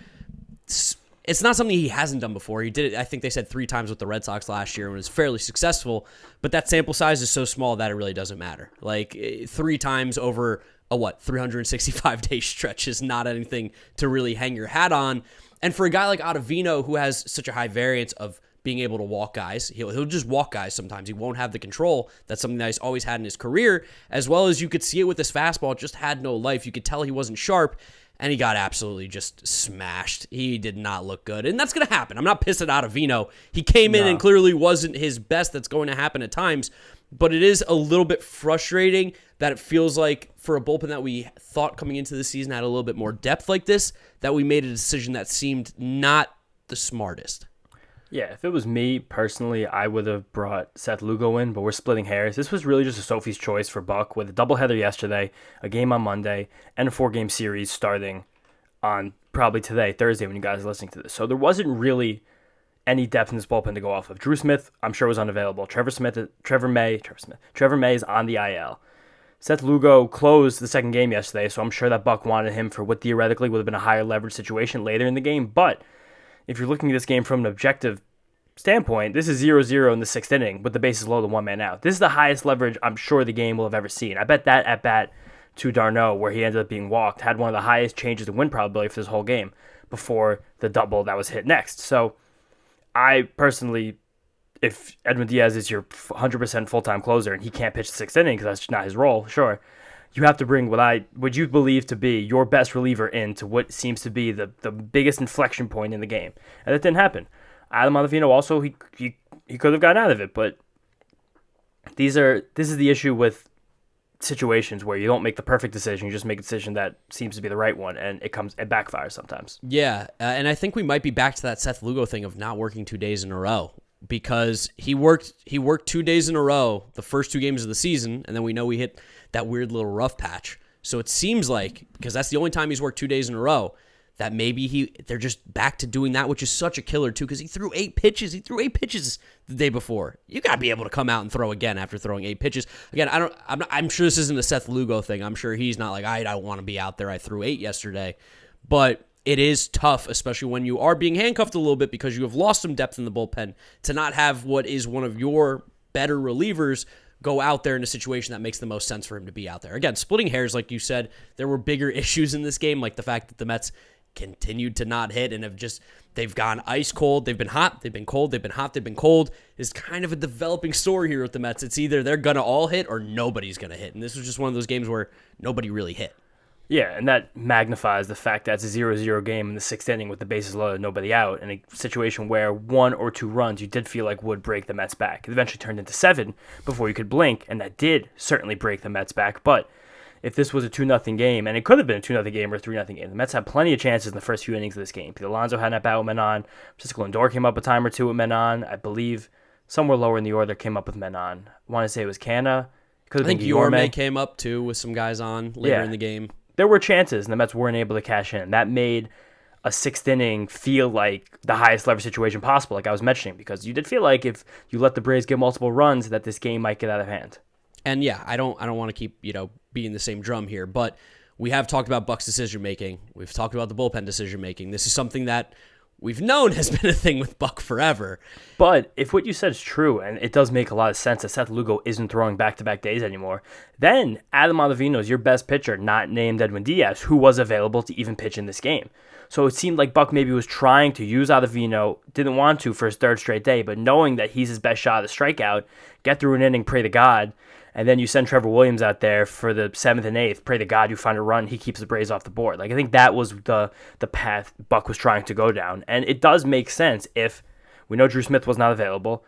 S1: It's not something he hasn't done before. He did it, I think they said 3 times with the Red Sox last year and was fairly successful, but that sample size is so small that it really doesn't matter. 3 times over a 365-day stretch is not anything to really hang your hat on. And for a guy like Ottavino, who has such a high variance of being able to walk guys, he'll just walk guys sometimes. He won't have the control. That's something that he's always had in his career, as well as you could see it with his fastball. It just had no life. You could tell he wasn't sharp. And he got absolutely just smashed. He did not look good. And that's going to happen. I'm not pissed at Ottavino. He came in and clearly wasn't his best. That's going to happen at times. But it is a little bit frustrating that it feels like for a bullpen that we thought coming into the season had a little bit more depth like this, that we made a decision that seemed not the smartest.
S2: Yeah, if it was me personally, I would have brought Seth Lugo in, but we're splitting hairs. This was really just a Sophie's choice for Buck with a doubleheader yesterday, a game on Monday, and a 4-game series starting on probably today, Thursday, when you guys are listening to this. So there wasn't really any depth in this bullpen to go off of. Drew Smith, I'm sure, was unavailable. Trevor May is on the IL. Seth Lugo closed the 2nd game yesterday, so I'm sure that Buck wanted him for what theoretically would have been a higher leverage situation later in the game, but if you're looking at this game from an objective standpoint, this is 0-0 in the 6th inning with the bases loaded and 1 man out. This is the highest leverage I'm sure the game will have ever seen. I bet that at bat to d'Arnaud, where he ended up being walked, had one of the highest changes in win probability for this whole game before the double that was hit next. So I personally, if Edwin Diaz is your 100% full-time closer and he can't pitch the 6th inning because that's not his role, sure, you have to bring what you believe to be your best reliever into what seems to be the biggest inflection point in the game. And that didn't happen. Adam Ottavino also, he could have gotten out of it, but this is the issue with situations where you don't make the perfect decision, you just make a decision that seems to be the right one, and it backfires sometimes.
S1: Yeah, and I think we might be back to that Seth Lugo thing of not working 2 days in a row, because he worked 2 days in a row the first 2 games of the season, and then we know we hit that weird little rough patch. So it seems like, because that's the only time he's worked 2 days in a row, that maybe they're just back to doing that, which is such a killer too, because he threw 8 pitches. He threw 8 pitches the day before. You got to be able to come out and throw again after throwing 8 pitches. Again, I'm sure this isn't a Seth Lugo thing. I'm sure he's not like, I don't want to be out there. I threw 8 yesterday. But it is tough, especially when you are being handcuffed a little bit because you have lost some depth in the bullpen, to not have what is one of your better relievers go out there in a situation that makes the most sense for him to be out there. Again, splitting hairs, like you said, there were bigger issues in this game, like the fact that the Mets continued to not hit and they've gone ice cold. They've been hot, they've been cold, they've been hot, they've been cold. Is kind of a developing story here with the Mets. It's either they're going to all hit or nobody's going to hit. And this was just one of those games where nobody really hit.
S2: Yeah, and that magnifies the fact that it's a 0-0 game in the 6th inning with the bases loaded, nobody out, in a situation where 1 or 2 runs you did feel like would break the Mets back. It eventually turned into 7 before you could blink, and that did certainly break the Mets back. But if this was a 2-0 game, and it could have been a 2-0 game or a 3-0 game, the Mets had plenty of chances in the first few innings of this game. Pete Alonso had an at-bat with men on. Francisco Lindor came up a time or two with men on. I believe somewhere lower in the order came up with men on. I want to say it was Canna.
S1: I think Yorme came up too with some guys on later in the game.
S2: There were chances, and the Mets weren't able to cash in. That made a sixth inning feel like the highest leverage situation possible, like I was mentioning, because you did feel like if you let the Braves get multiple runs, that this game might get out of hand.
S1: And yeah, I don't want to keep, beating the same drum here, but we have talked about Buck's decision making. We've talked about the bullpen decision making. This is something that we've known has been a thing with Buck forever.
S2: But if what you said is true, and it does make a lot of sense that Seth Lugo isn't throwing back-to-back days anymore, then Adam Ottavino is your best pitcher, not named Edwin Diaz, who was available to even pitch in this game. So it seemed like Buck maybe was trying to use Ottavino, didn't want to for his third straight day, but knowing that he's his best shot at a strikeout, get through an inning, pray to God, and then you send Trevor Williams out there for the 7th and 8th, pray to God you find a run, he keeps the Braves off the board. Like, I think that was the path Buck was trying to go down. And it does make sense if we know Drew Smith was not available,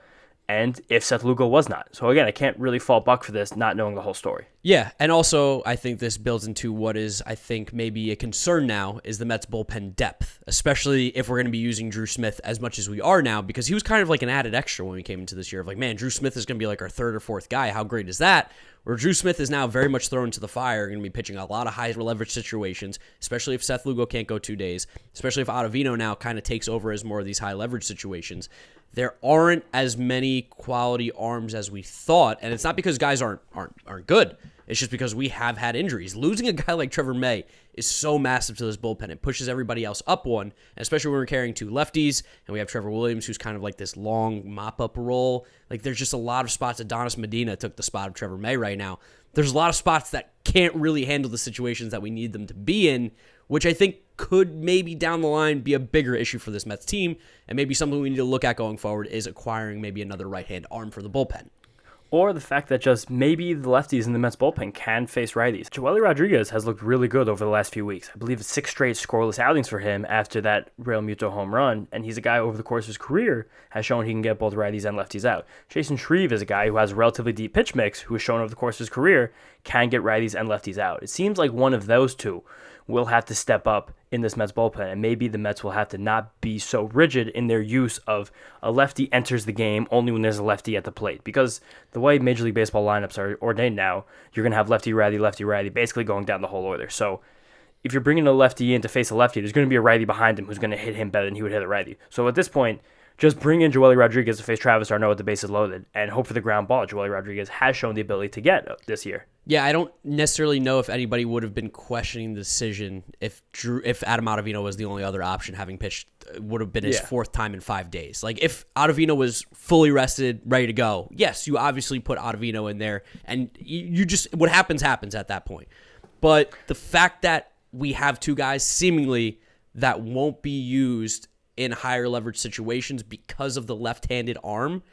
S2: and if Seth Lugo was not. So again, I can't really fault Buck for this, not knowing the whole story.
S1: Yeah, and also I think this builds into what is, I think, maybe a concern now is the Mets bullpen depth, especially if we're going to be using Drew Smith as much as we are now, because he was kind of like an added extra when we came into this year of like, man, Drew Smith is going to be like our third or fourth guy. How great is that? Where Drew Smith is now very much thrown to the fire, going to be pitching a lot of high leverage situations, especially if Seth Lugo can't go 2 days, especially if Ottavino now kind of takes over as more of these high leverage situations. There aren't as many quality arms as we thought, and it's not because guys aren't good. It's just because we have had injuries. Losing a guy like Trevor May is so massive to this bullpen. It pushes everybody else up one, especially when we're carrying 2 lefties, and we have Trevor Williams, who's kind of like this long mop-up role. Like, there's just a lot of spots. Adonis Medina took the spot of Trevor May right now. There's a lot of spots that can't really handle the situations that we need them to be in, which I think could maybe down the line be a bigger issue for this Mets team, and maybe something we need to look at going forward is acquiring maybe another right-hand arm for the bullpen.
S2: Or the fact that just maybe the lefties in the Mets bullpen can face righties. Joely Rodriguez has looked really good over the last few weeks. I believe it's 6 straight scoreless outings for him after that Real Muto home run, and he's a guy over the course of his career has shown he can get both righties and lefties out. Jason Shreve is a guy who has a relatively deep pitch mix, who has shown over the course of his career can get righties and lefties out. It seems like one of those two will have to step up in this Mets bullpen, and maybe the Mets will have to not be so rigid in their use of a lefty enters the game only when there's a lefty at the plate. Because the way Major League Baseball lineups are ordained now, you're going to have lefty-righty, basically going down the whole order. So if you're bringing a lefty in to face a lefty, there's going to be a righty behind him who's going to hit him better than he would hit a righty. So at this point, just bring in Joely Rodriguez to face Travis d'Arnaud with the bases loaded and hope for the ground ball. Joely Rodriguez has shown the ability to get this year.
S1: Yeah, I don't necessarily know if anybody would have been questioning the decision if Adam Ottavino was the only other option, having pitched would have been his 4th time in 5 days. Like, if Ottavino was fully rested, ready to go, yes, you obviously put Ottavino in there, and you just, what happens at that point. But the fact that we have 2 guys seemingly that won't be used in higher leverage situations because of the left-handed arm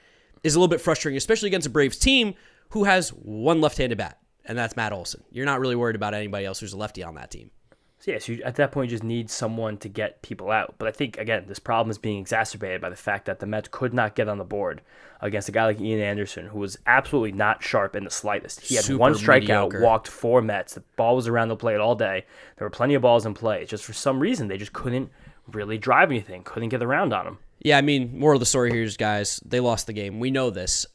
S1: is a little bit frustrating, especially against a Braves team who has 1 left-handed bat, and that's Matt Olson. You're not really worried about anybody else who's a lefty on that team.
S2: So yes, at that point you just need someone to get people out. But I think, again, this problem is being exacerbated by the fact that the Mets could not get on the board against a guy like Ian Anderson, who was absolutely not sharp in the slightest. He had
S1: Super
S2: 1 strikeout,
S1: mediocre.
S2: walked 4 Mets. The ball was around the plate all day. There were plenty of balls in play. Just for some reason, they just couldn't really drive anything, couldn't get around on him.
S1: Yeah, I mean, moral of the story here is, guys, they lost the game. We know this.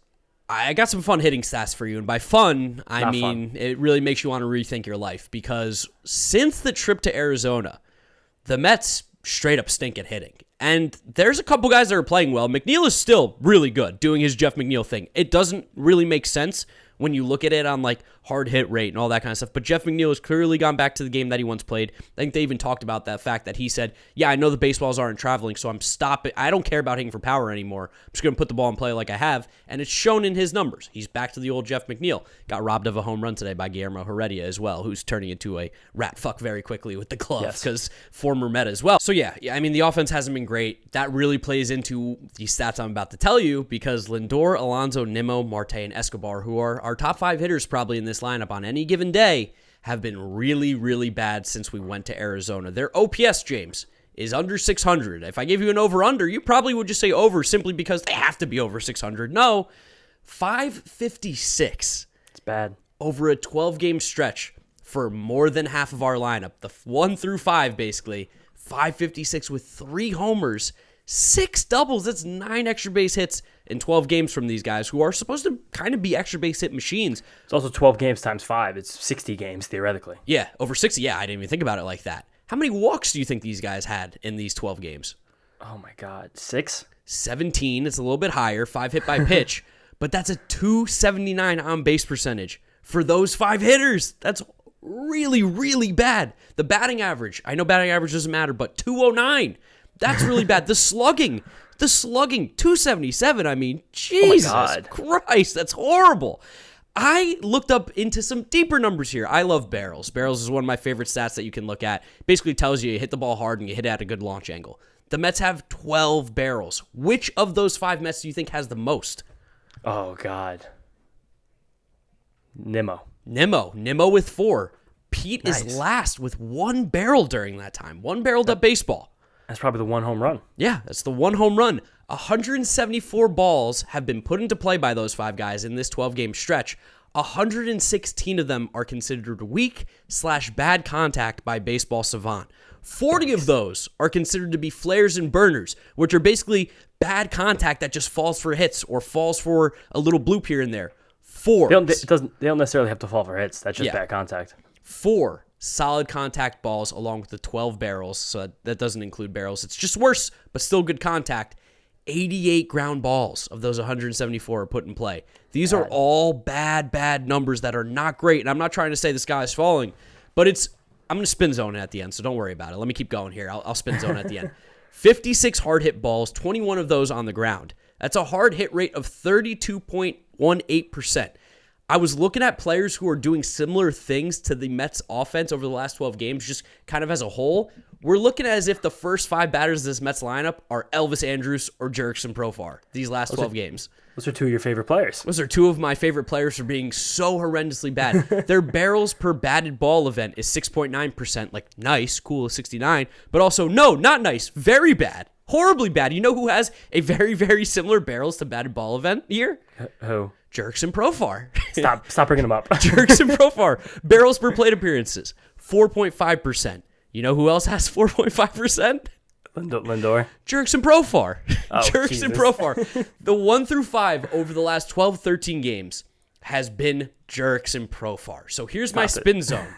S1: I got some fun hitting stats for you, and by fun, I mean it really makes you want to rethink your life, because since the trip to Arizona, the Mets straight up stink at hitting. And there's a couple guys that are playing well. McNeil is still really good, doing his Jeff McNeil thing. It doesn't really make sense when you look at it on like hard hit rate and all that kind of stuff. But Jeff McNeil has clearly gone back to the game that he once played. I think they even talked about that fact that he said, yeah, I know the baseballs aren't traveling, so I'm stopping. I don't care about hitting for power anymore. I'm just going to put the ball in play like I have. And it's shown in his numbers. He's back to the old Jeff McNeil. Got robbed of a home run today by Guillermo Heredia as well, who's turning into a rat fuck very quickly with the glove, because former Met as well. So yeah, I mean, the offense hasn't been great. That really plays into the stats I'm about to tell you, because Lindor, Alonso, Nimmo, Marte, and Escobar, who are our top 5 hitters probably in this lineup on any given day, have been really, really bad since we went to Arizona. Their OPS, James, is under 600. If I gave you an over-under, you probably would just say over simply because they have to be over 600. No, 556.
S2: It's bad.
S1: Over a 12-game stretch for more than half of our lineup. The 1 through 5, basically. 556 with 3 homers, 6 doubles. That's 9 extra base hits in 12 games from these guys, who are supposed to kind of be extra base hit machines.
S2: It's also 12 games times 5. It's 60 games, theoretically.
S1: Yeah, over 60. Yeah, I didn't even think about it like that. How many walks do you think these guys had in these 12 games?
S2: Oh my God, 6?
S1: 17. It's a little bit higher, 5 hit by pitch, but that's a 279 on base percentage for those 5 hitters. That's really, really bad. The batting average, I know batting average doesn't matter, but 209. That's really bad. The slugging, 277. I mean, Jesus Christ, that's horrible. I looked up into some deeper numbers here. I love barrels. Barrels is one of my favorite stats that you can look at. Basically tells you hit the ball hard and you hit it at a good launch angle. The Mets have 12 barrels. Which of those 5 Mets do you think has the most?
S2: Oh, God. Nimmo
S1: with 4. Pete is last with 1 barrel during that time. 1 barreled up baseball.
S2: That's probably the 1 home run.
S1: Yeah, that's the 1 home run. 174 balls have been put into play by those 5 guys in this 12-game stretch. 116 of them are considered weak/bad contact by Baseball Savant. 40 of those are considered to be flares and burners, which are basically bad contact that just falls for hits or falls for a little bloop here and there. 4.
S2: They don't necessarily have to fall for hits. That's just bad contact.
S1: 4 solid contact balls along with the 12 barrels, so that doesn't include barrels. It's just worse, but still good contact. 88 ground balls of those 174 are put in play. These are all bad numbers that are not great, and I'm not trying to say the sky is falling, but I'm going to spin zone it at the end, so don't worry about it. Let me keep going here. I'll spin zone at the end. 56 hard hit balls, 21 of those on the ground. That's a hard hit rate of 32.18%. I was looking at players who are doing similar things to the Mets offense over the last 12 games, just kind of as a whole. We're looking at as if the first 5 batters of this Mets lineup are Elvis Andrus or Jurickson Profar these last 12 games.
S2: Those are 2 of your favorite players.
S1: Those are 2 of my favorite players for being so horrendously bad. Their barrels per batted ball event is 6.9%. Like, nice, cool, 69. But also, no, not nice. Very bad. Horribly bad. You know who has a very, very similar barrels to batted ball event here?
S2: Who?
S1: Jurickson Profar.
S2: Stop bringing them up.
S1: Jurickson Profar. Barrels per plate appearances, 4.5%. You know who else has 4.5%?
S2: Lindor.
S1: Jurickson Profar.
S2: Oh,
S1: Jurickson Profar. The 1 through 5 over the last 12, 13 games has been Jurickson Profar. So here's my spin zone.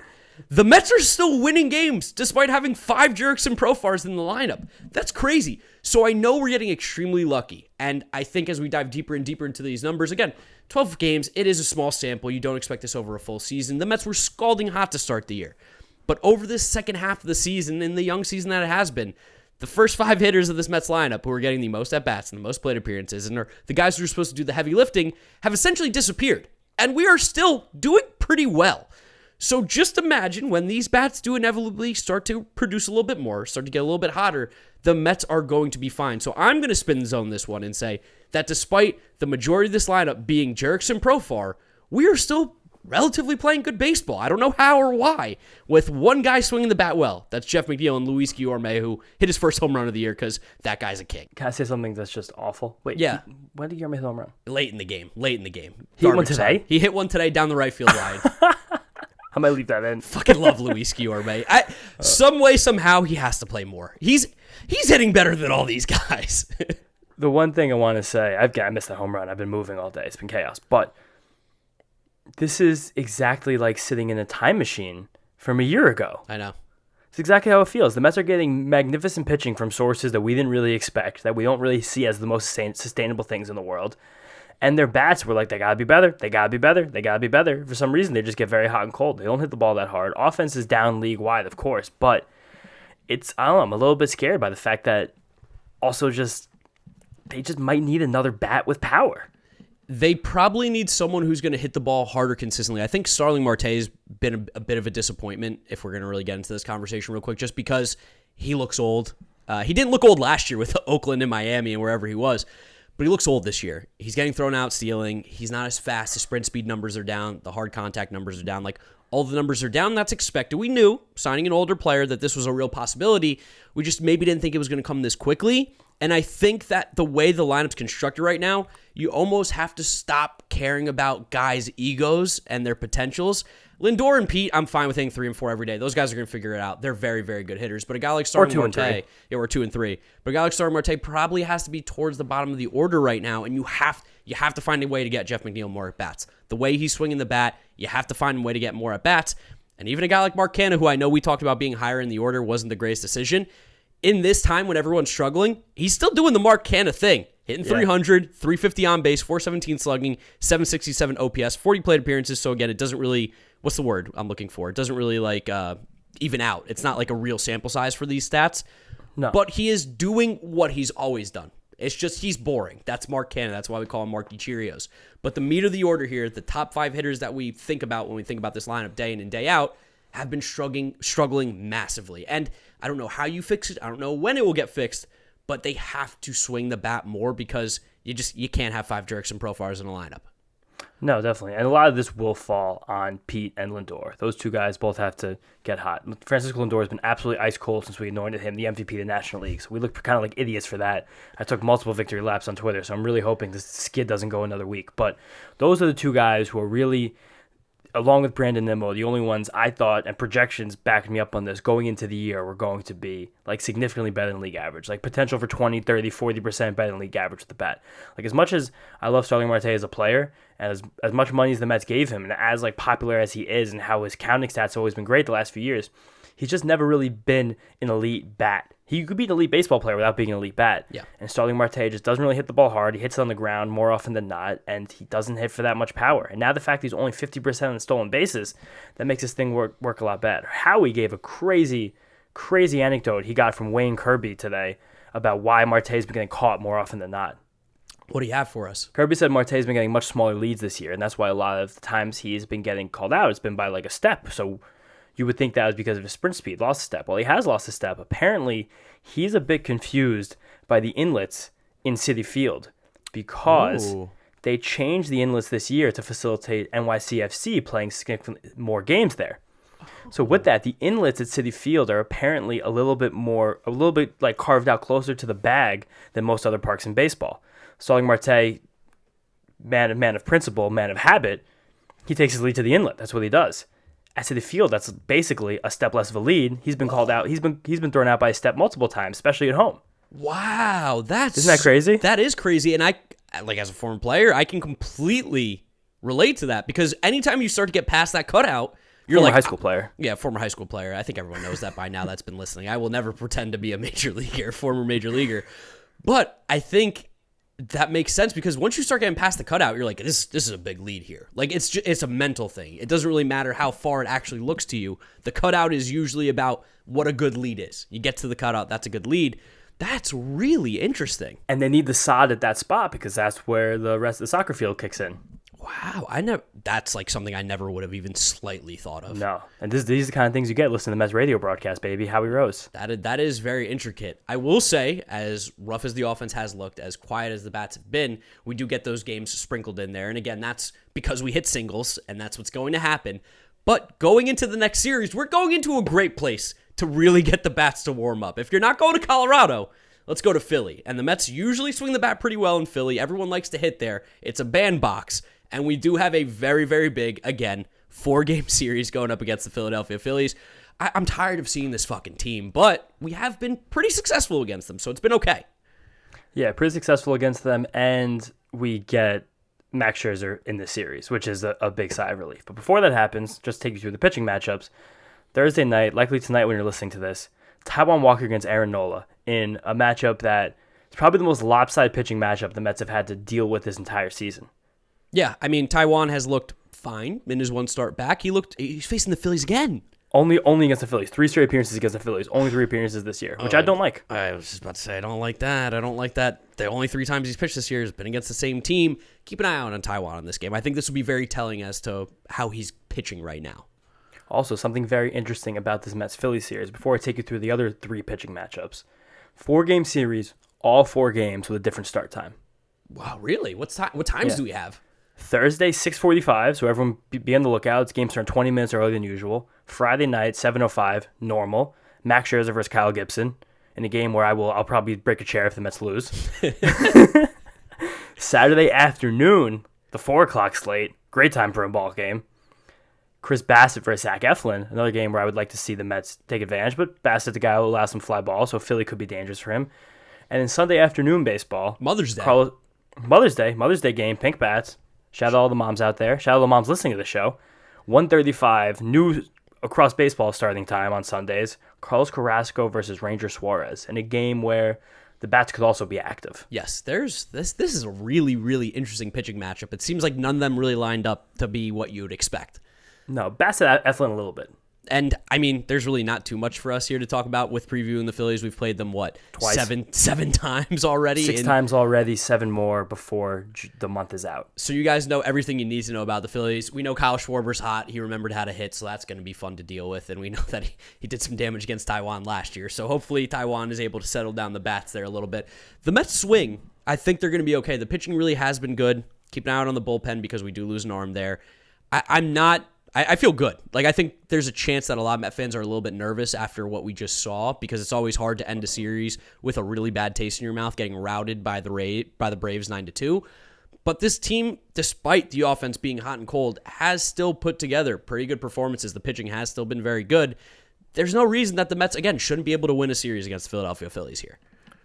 S1: The Mets are still winning games despite having 5 Jurickson Profars in the lineup. That's crazy. So I know we're getting extremely lucky. And I think as we dive deeper and deeper into these numbers, again, 12 games, it is a small sample. You don't expect this over a full season. The Mets were scalding hot to start the year. But over this second half of the season, in the young season that it has been, the first 5 hitters of this Mets lineup who are getting the most at-bats and the most plate appearances and are the guys who are supposed to do the heavy lifting have essentially disappeared. And we are still doing pretty well. So just imagine when these bats do inevitably start to produce a little bit more, start to get a little bit hotter, the Mets are going to be fine. So I'm going to spin zone this one and say that despite the majority of this lineup being Jurickson Profar, we are still relatively playing good baseball. I don't know how or why, with one guy swinging the bat well. That's Jeff McNeil and Luis Guillorme, who hit his first home run of the year because that guy's a king.
S2: Can I say something that's just awful? Wait,
S1: yeah.
S2: When did Guillorme hit the home run?
S1: Late in the game.
S2: He hit one today?
S1: He hit one today down the right field line.
S2: I might leave that in.
S1: Fucking love Luis Guillorme. Some way, somehow, he has to play more. He's hitting better than all these guys.
S2: The one thing I want to say, I missed the home run. I've been moving all day. It's been chaos. But this is exactly like sitting in a time machine from a year ago.
S1: I know.
S2: It's exactly how it feels. The Mets are getting magnificent pitching from sources that we didn't really expect, that we don't really see as the most sustainable things in the world. And their bats were like, they got to be better. They got to be better. They got to be better. For some reason, they just get very hot and cold. They don't hit the ball that hard. Offense is down league-wide, of course. But I don't know, I'm a little bit scared by the fact that also they just might need another bat with power.
S1: They probably need someone who's going to hit the ball harder consistently. I think Starling Marte has been a bit of a disappointment, if we're going to really get into this conversation real quick, just because he looks old. He didn't look old last year with Oakland and Miami and wherever he was. But he looks old this year. He's getting thrown out stealing. He's not as fast. The sprint speed numbers are down. The hard contact numbers are down. Like, all the numbers are down. That's expected. We knew, signing an older player, that this was a real possibility. We just maybe didn't think it was going to come this quickly. And I think that the way the lineup's constructed right now, you almost have to stop caring about guys' egos and their potentials. Lindor and Pete, I'm fine with hitting 3 and 4 every day. Those guys are going to figure it out. They're very, very good hitters. But a guy like Starling Marte, or 2 and 3. But a guy like Starling Marte probably has to be towards the bottom of the order right now, and you have to find a way to get Jeff McNeil more at bats. The way he's swinging the bat, you have to find a way to get more at bats. And even a guy like Mark Canha, who I know we talked about being higher in the order, wasn't the greatest decision. In this time when everyone's struggling, he's still doing the Mark Canha thing. Hitting 300, 350 on base, 417 slugging, 767 OPS, 40 plate appearances. So again, it doesn't really, what's the word I'm looking for? It doesn't really even out. It's not like a real sample size for these stats.
S2: No.
S1: But he is doing what he's always done. It's just he's boring. That's Mark Canha. That's why we call him Marky Cheerios. But the meat of the order here, the top 5 hitters that we think about when we think about this lineup day in and day out, have been struggling massively. And I don't know how you fix it. I don't know when it will get fixed, but they have to swing the bat more because you can't have 5 jerks and profiles in a lineup.
S2: No, definitely. And a lot of this will fall on Pete and Lindor. Those two guys both have to get hot. Francisco Lindor has been absolutely ice cold since we anointed him the MVP of the National League. So we look kind of like idiots for that. I took multiple victory laps on Twitter, so I'm really hoping this skid doesn't go another week. But those are the two guys who are really, along with Brandon Nimmo, the only ones I thought, and projections backed me up on this, going into the year were going to be like significantly better than league average. Like potential for 20, 30, 40% better than league average with the bat. Like as much as I love Starling Marte as a player, and as much money as the Mets gave him, and as like popular as he is, and how his counting stats have always been great the last few years, he's just never really been an elite bat. He could be an elite baseball player without being an elite bat.
S1: Yeah.
S2: And Starling Marte just doesn't really hit the ball hard. He hits it on the ground more often than not, and he doesn't hit for that much power. And now the fact he's only 50% on stolen bases, that makes this thing work a lot better. Howie gave a crazy anecdote he got from Wayne Kirby today about why Marte's been getting caught more often than not.
S1: What do you have for us?
S2: Kirby said Marte's been getting much smaller leads this year, and that's why a lot of the times he's been getting called out, it's been by like a step. So you would think that was because of his sprint speed, lost a step. Well, he has lost a step. Apparently, he's a bit confused by the inlets in Citi Field because they changed the inlets this year to facilitate NYCFC playing significantly more games there. So with that, the inlets at Citi Field are apparently a little bit like carved out closer to the bag than most other parks in baseball. Starling Marte, man of principle, man of habit, he takes his lead to the inlet. That's what he does. At Citi Field, that's basically a step less of a lead. He's been called out. He's been thrown out by a step multiple times, especially at home.
S1: Wow,
S2: Isn't that crazy?
S1: That is crazy, and I, like as a former player, I can completely relate to that because anytime you start to get past that cutout, you're
S2: former
S1: like
S2: high school player.
S1: Yeah, former high school player. I think everyone knows that by now that's been listening. I will never pretend to be a major leaguer, former major leaguer. But I think that makes sense because once you start getting past the cutout, you're like, this is a big lead here. Like it's a mental thing. It doesn't really matter how far it actually looks to you. The cutout is usually about what a good lead is. You get to the cutout, that's a good lead. That's really interesting.
S2: And they need the sod at that spot because that's where the rest of the soccer field kicks in.
S1: Wow, that's like something I never would have even slightly thought of.
S2: No, and these are the kind of things you get listening to the Mets radio broadcast, baby. Howie Rose.
S1: That is very intricate. I will say, as rough as the offense has looked, as quiet as the bats have been, we do get those games sprinkled in there. And again, that's because we hit singles, and that's what's going to happen. But going into the next series, we're going into a great place to really get the bats to warm up. If you're not going to Colorado, let's go to Philly. And the Mets usually swing the bat pretty well in Philly. Everyone likes to hit there. It's a bandbox. And we do have a very, very big, again, 4-game series going up against the Philadelphia Phillies. I'm tired of seeing this fucking team, but we have been pretty successful against them, so it's been okay.
S2: Yeah, pretty successful against them, and we get Max Scherzer in this series, which is a big sigh of relief. But before that happens, just to take you through the pitching matchups, Thursday night, likely tonight when you're listening to this, Taijuan Walker against Aaron Nola in a matchup that is probably the most lopsided pitching matchup the Mets have had to deal with this entire season.
S1: Yeah, I mean, Taijuan has looked fine in his one start back. He's facing the Phillies again.
S2: Only against the Phillies. 3 straight appearances against the Phillies. Only 3 appearances this year, which I don't like.
S1: I was just about to say, I don't like that. The only 3 times he's pitched this year has been against the same team. Keep an eye out on Taijuan in this game. I think this will be very telling as to how he's pitching right now.
S2: Also, something very interesting about this Mets-Phillies series, before I take you through the other 3 pitching matchups. 4-game series, all 4 games with a different start time.
S1: Wow, really? What times do we have?
S2: Thursday, 6:45, so everyone be on the lookout. Games start 20 minutes earlier than usual. Friday night, 7:05, normal. Max Scherzer versus Kyle Gibson in a game where I'll probably break a chair if the Mets lose. Saturday afternoon, the 4 o'clock slate. Great time for a ball game. Chris Bassett versus Zach Eflin, another game where I would like to see the Mets take advantage, but Bassett's the guy who will allow some fly balls, so Philly could be dangerous for him. And then Sunday afternoon baseball.
S1: Mother's Day.
S2: Mother's Day game, pink bats. Shout out to all the moms out there. Shout out to the moms listening to the show. 1:35, new across baseball starting time on Sundays, Carlos Carrasco versus Ranger Suarez in a game where the bats could also be active.
S1: Yes, there's this is a really, really interesting pitching matchup. It seems like none of them really lined up to be what you would expect.
S2: No, bats at Eflin a little bit.
S1: And, I mean, there's really not too much for us here to talk about with previewing the Phillies. We've played them,
S2: Twice.
S1: Seven times already?
S2: 6 times already, 7 more before the month is out.
S1: So you guys know everything you need to know about the Phillies. We know Kyle Schwarber's hot. He remembered how to hit, so that's going to be fun to deal with. And we know that he did some damage against Taiwan last year. So hopefully Taiwan is able to settle down the bats there a little bit. The Mets swing, I think they're going to be okay. The pitching really has been good. Keep an eye out on the bullpen because we do lose an arm there. I feel good. Like, I think there's a chance that a lot of Met fans are a little bit nervous after what we just saw because it's always hard to end a series with a really bad taste in your mouth, getting routed by the Braves 9-2. But this team, despite the offense being hot and cold, has still put together pretty good performances. The pitching has still been very good. There's no reason that the Mets, again, shouldn't be able to win a series against the Philadelphia Phillies here.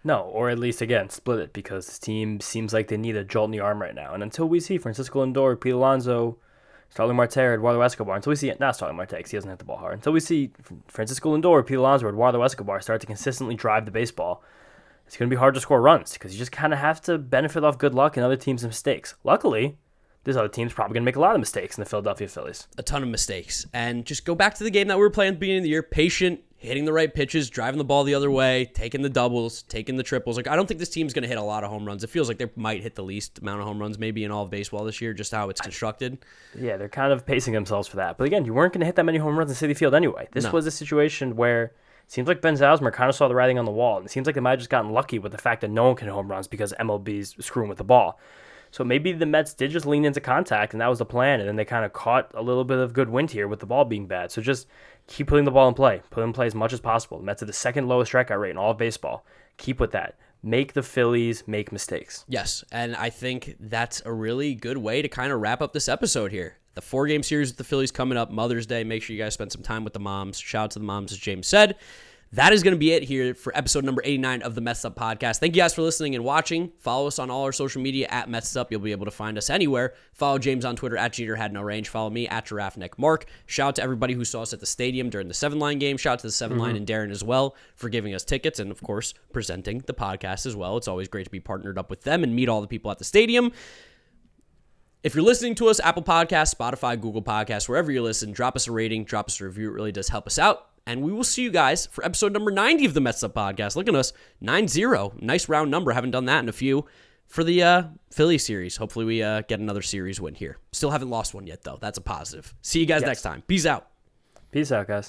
S2: No, or at least, again, split it because this team seems like they need a jolt in the arm right now. And until we see Francisco Lindor, Pete Alonso, Starling Marte, or Eduardo Escobar, until we see, not Starling Marte because he doesn't hit the ball hard, until we see Francisco Lindor, Pete Alonso, or Eduardo Escobar start to consistently drive the baseball, it's going to be hard to score runs because you just kind of have to benefit off good luck and other teams' mistakes. Luckily, this other team's probably going to make a lot of mistakes in the Philadelphia Phillies.
S1: A ton of mistakes. And just go back to the game that we were playing at the beginning of the year. Patient, hitting the right pitches, driving the ball the other way, taking the doubles, taking the triples. Like, I don't think this team's going to hit a lot of home runs. It feels like they might hit the least amount of home runs maybe in all of baseball this year, just how it's constructed.
S2: Yeah, they're kind of pacing themselves for that. But again, you weren't going to hit that many home runs in Citi Field anyway. This was a situation where it seems like Ben Zausmer kind of saw the writing on the wall. And it seems like they might have just gotten lucky with the fact that no one can hit home runs because MLB's screwing with the ball. So maybe the Mets did just lean into contact, and that was the plan, and then they kind of caught a little bit of good wind here with the ball being bad. So just keep putting the ball in play. Put it in play as much as possible. The Mets are the second lowest strikeout rate in all of baseball. Keep with that. Make the Phillies make mistakes.
S1: Yes, and I think that's a really good way to kind of wrap up this episode here. The 4-game series with the Phillies coming up, Mother's Day. Make sure you guys spend some time with the moms. Shout out to the moms, as James said. That is going to be it here for episode number 89 of the Mets'd Up podcast. Thank you guys for listening and watching. Follow us on all our social media at Mets'd Up. You'll be able to find us anywhere. Follow James on Twitter at Jeter Had No Range. Follow me at Giraffe Neck Mark. Shout out to everybody who saw us at the stadium during the 7-line game. Shout out to the 7-line and Darren as well for giving us tickets and, of course, presenting the podcast as well. It's always great to be partnered up with them and meet all the people at the stadium. If you're listening to us, Apple Podcasts, Spotify, Google Podcasts, wherever you listen, drop us a rating, drop us a review. It really does help us out. And we will see you guys for episode number 90 of the Mets'd Up podcast. Look at us, 9-0. Nice round number. Haven't done that in a few for the Philly series. Hopefully we get another series win here. Still haven't lost one yet, though. That's a positive. See you guys next time. Peace out.
S2: Peace out, guys.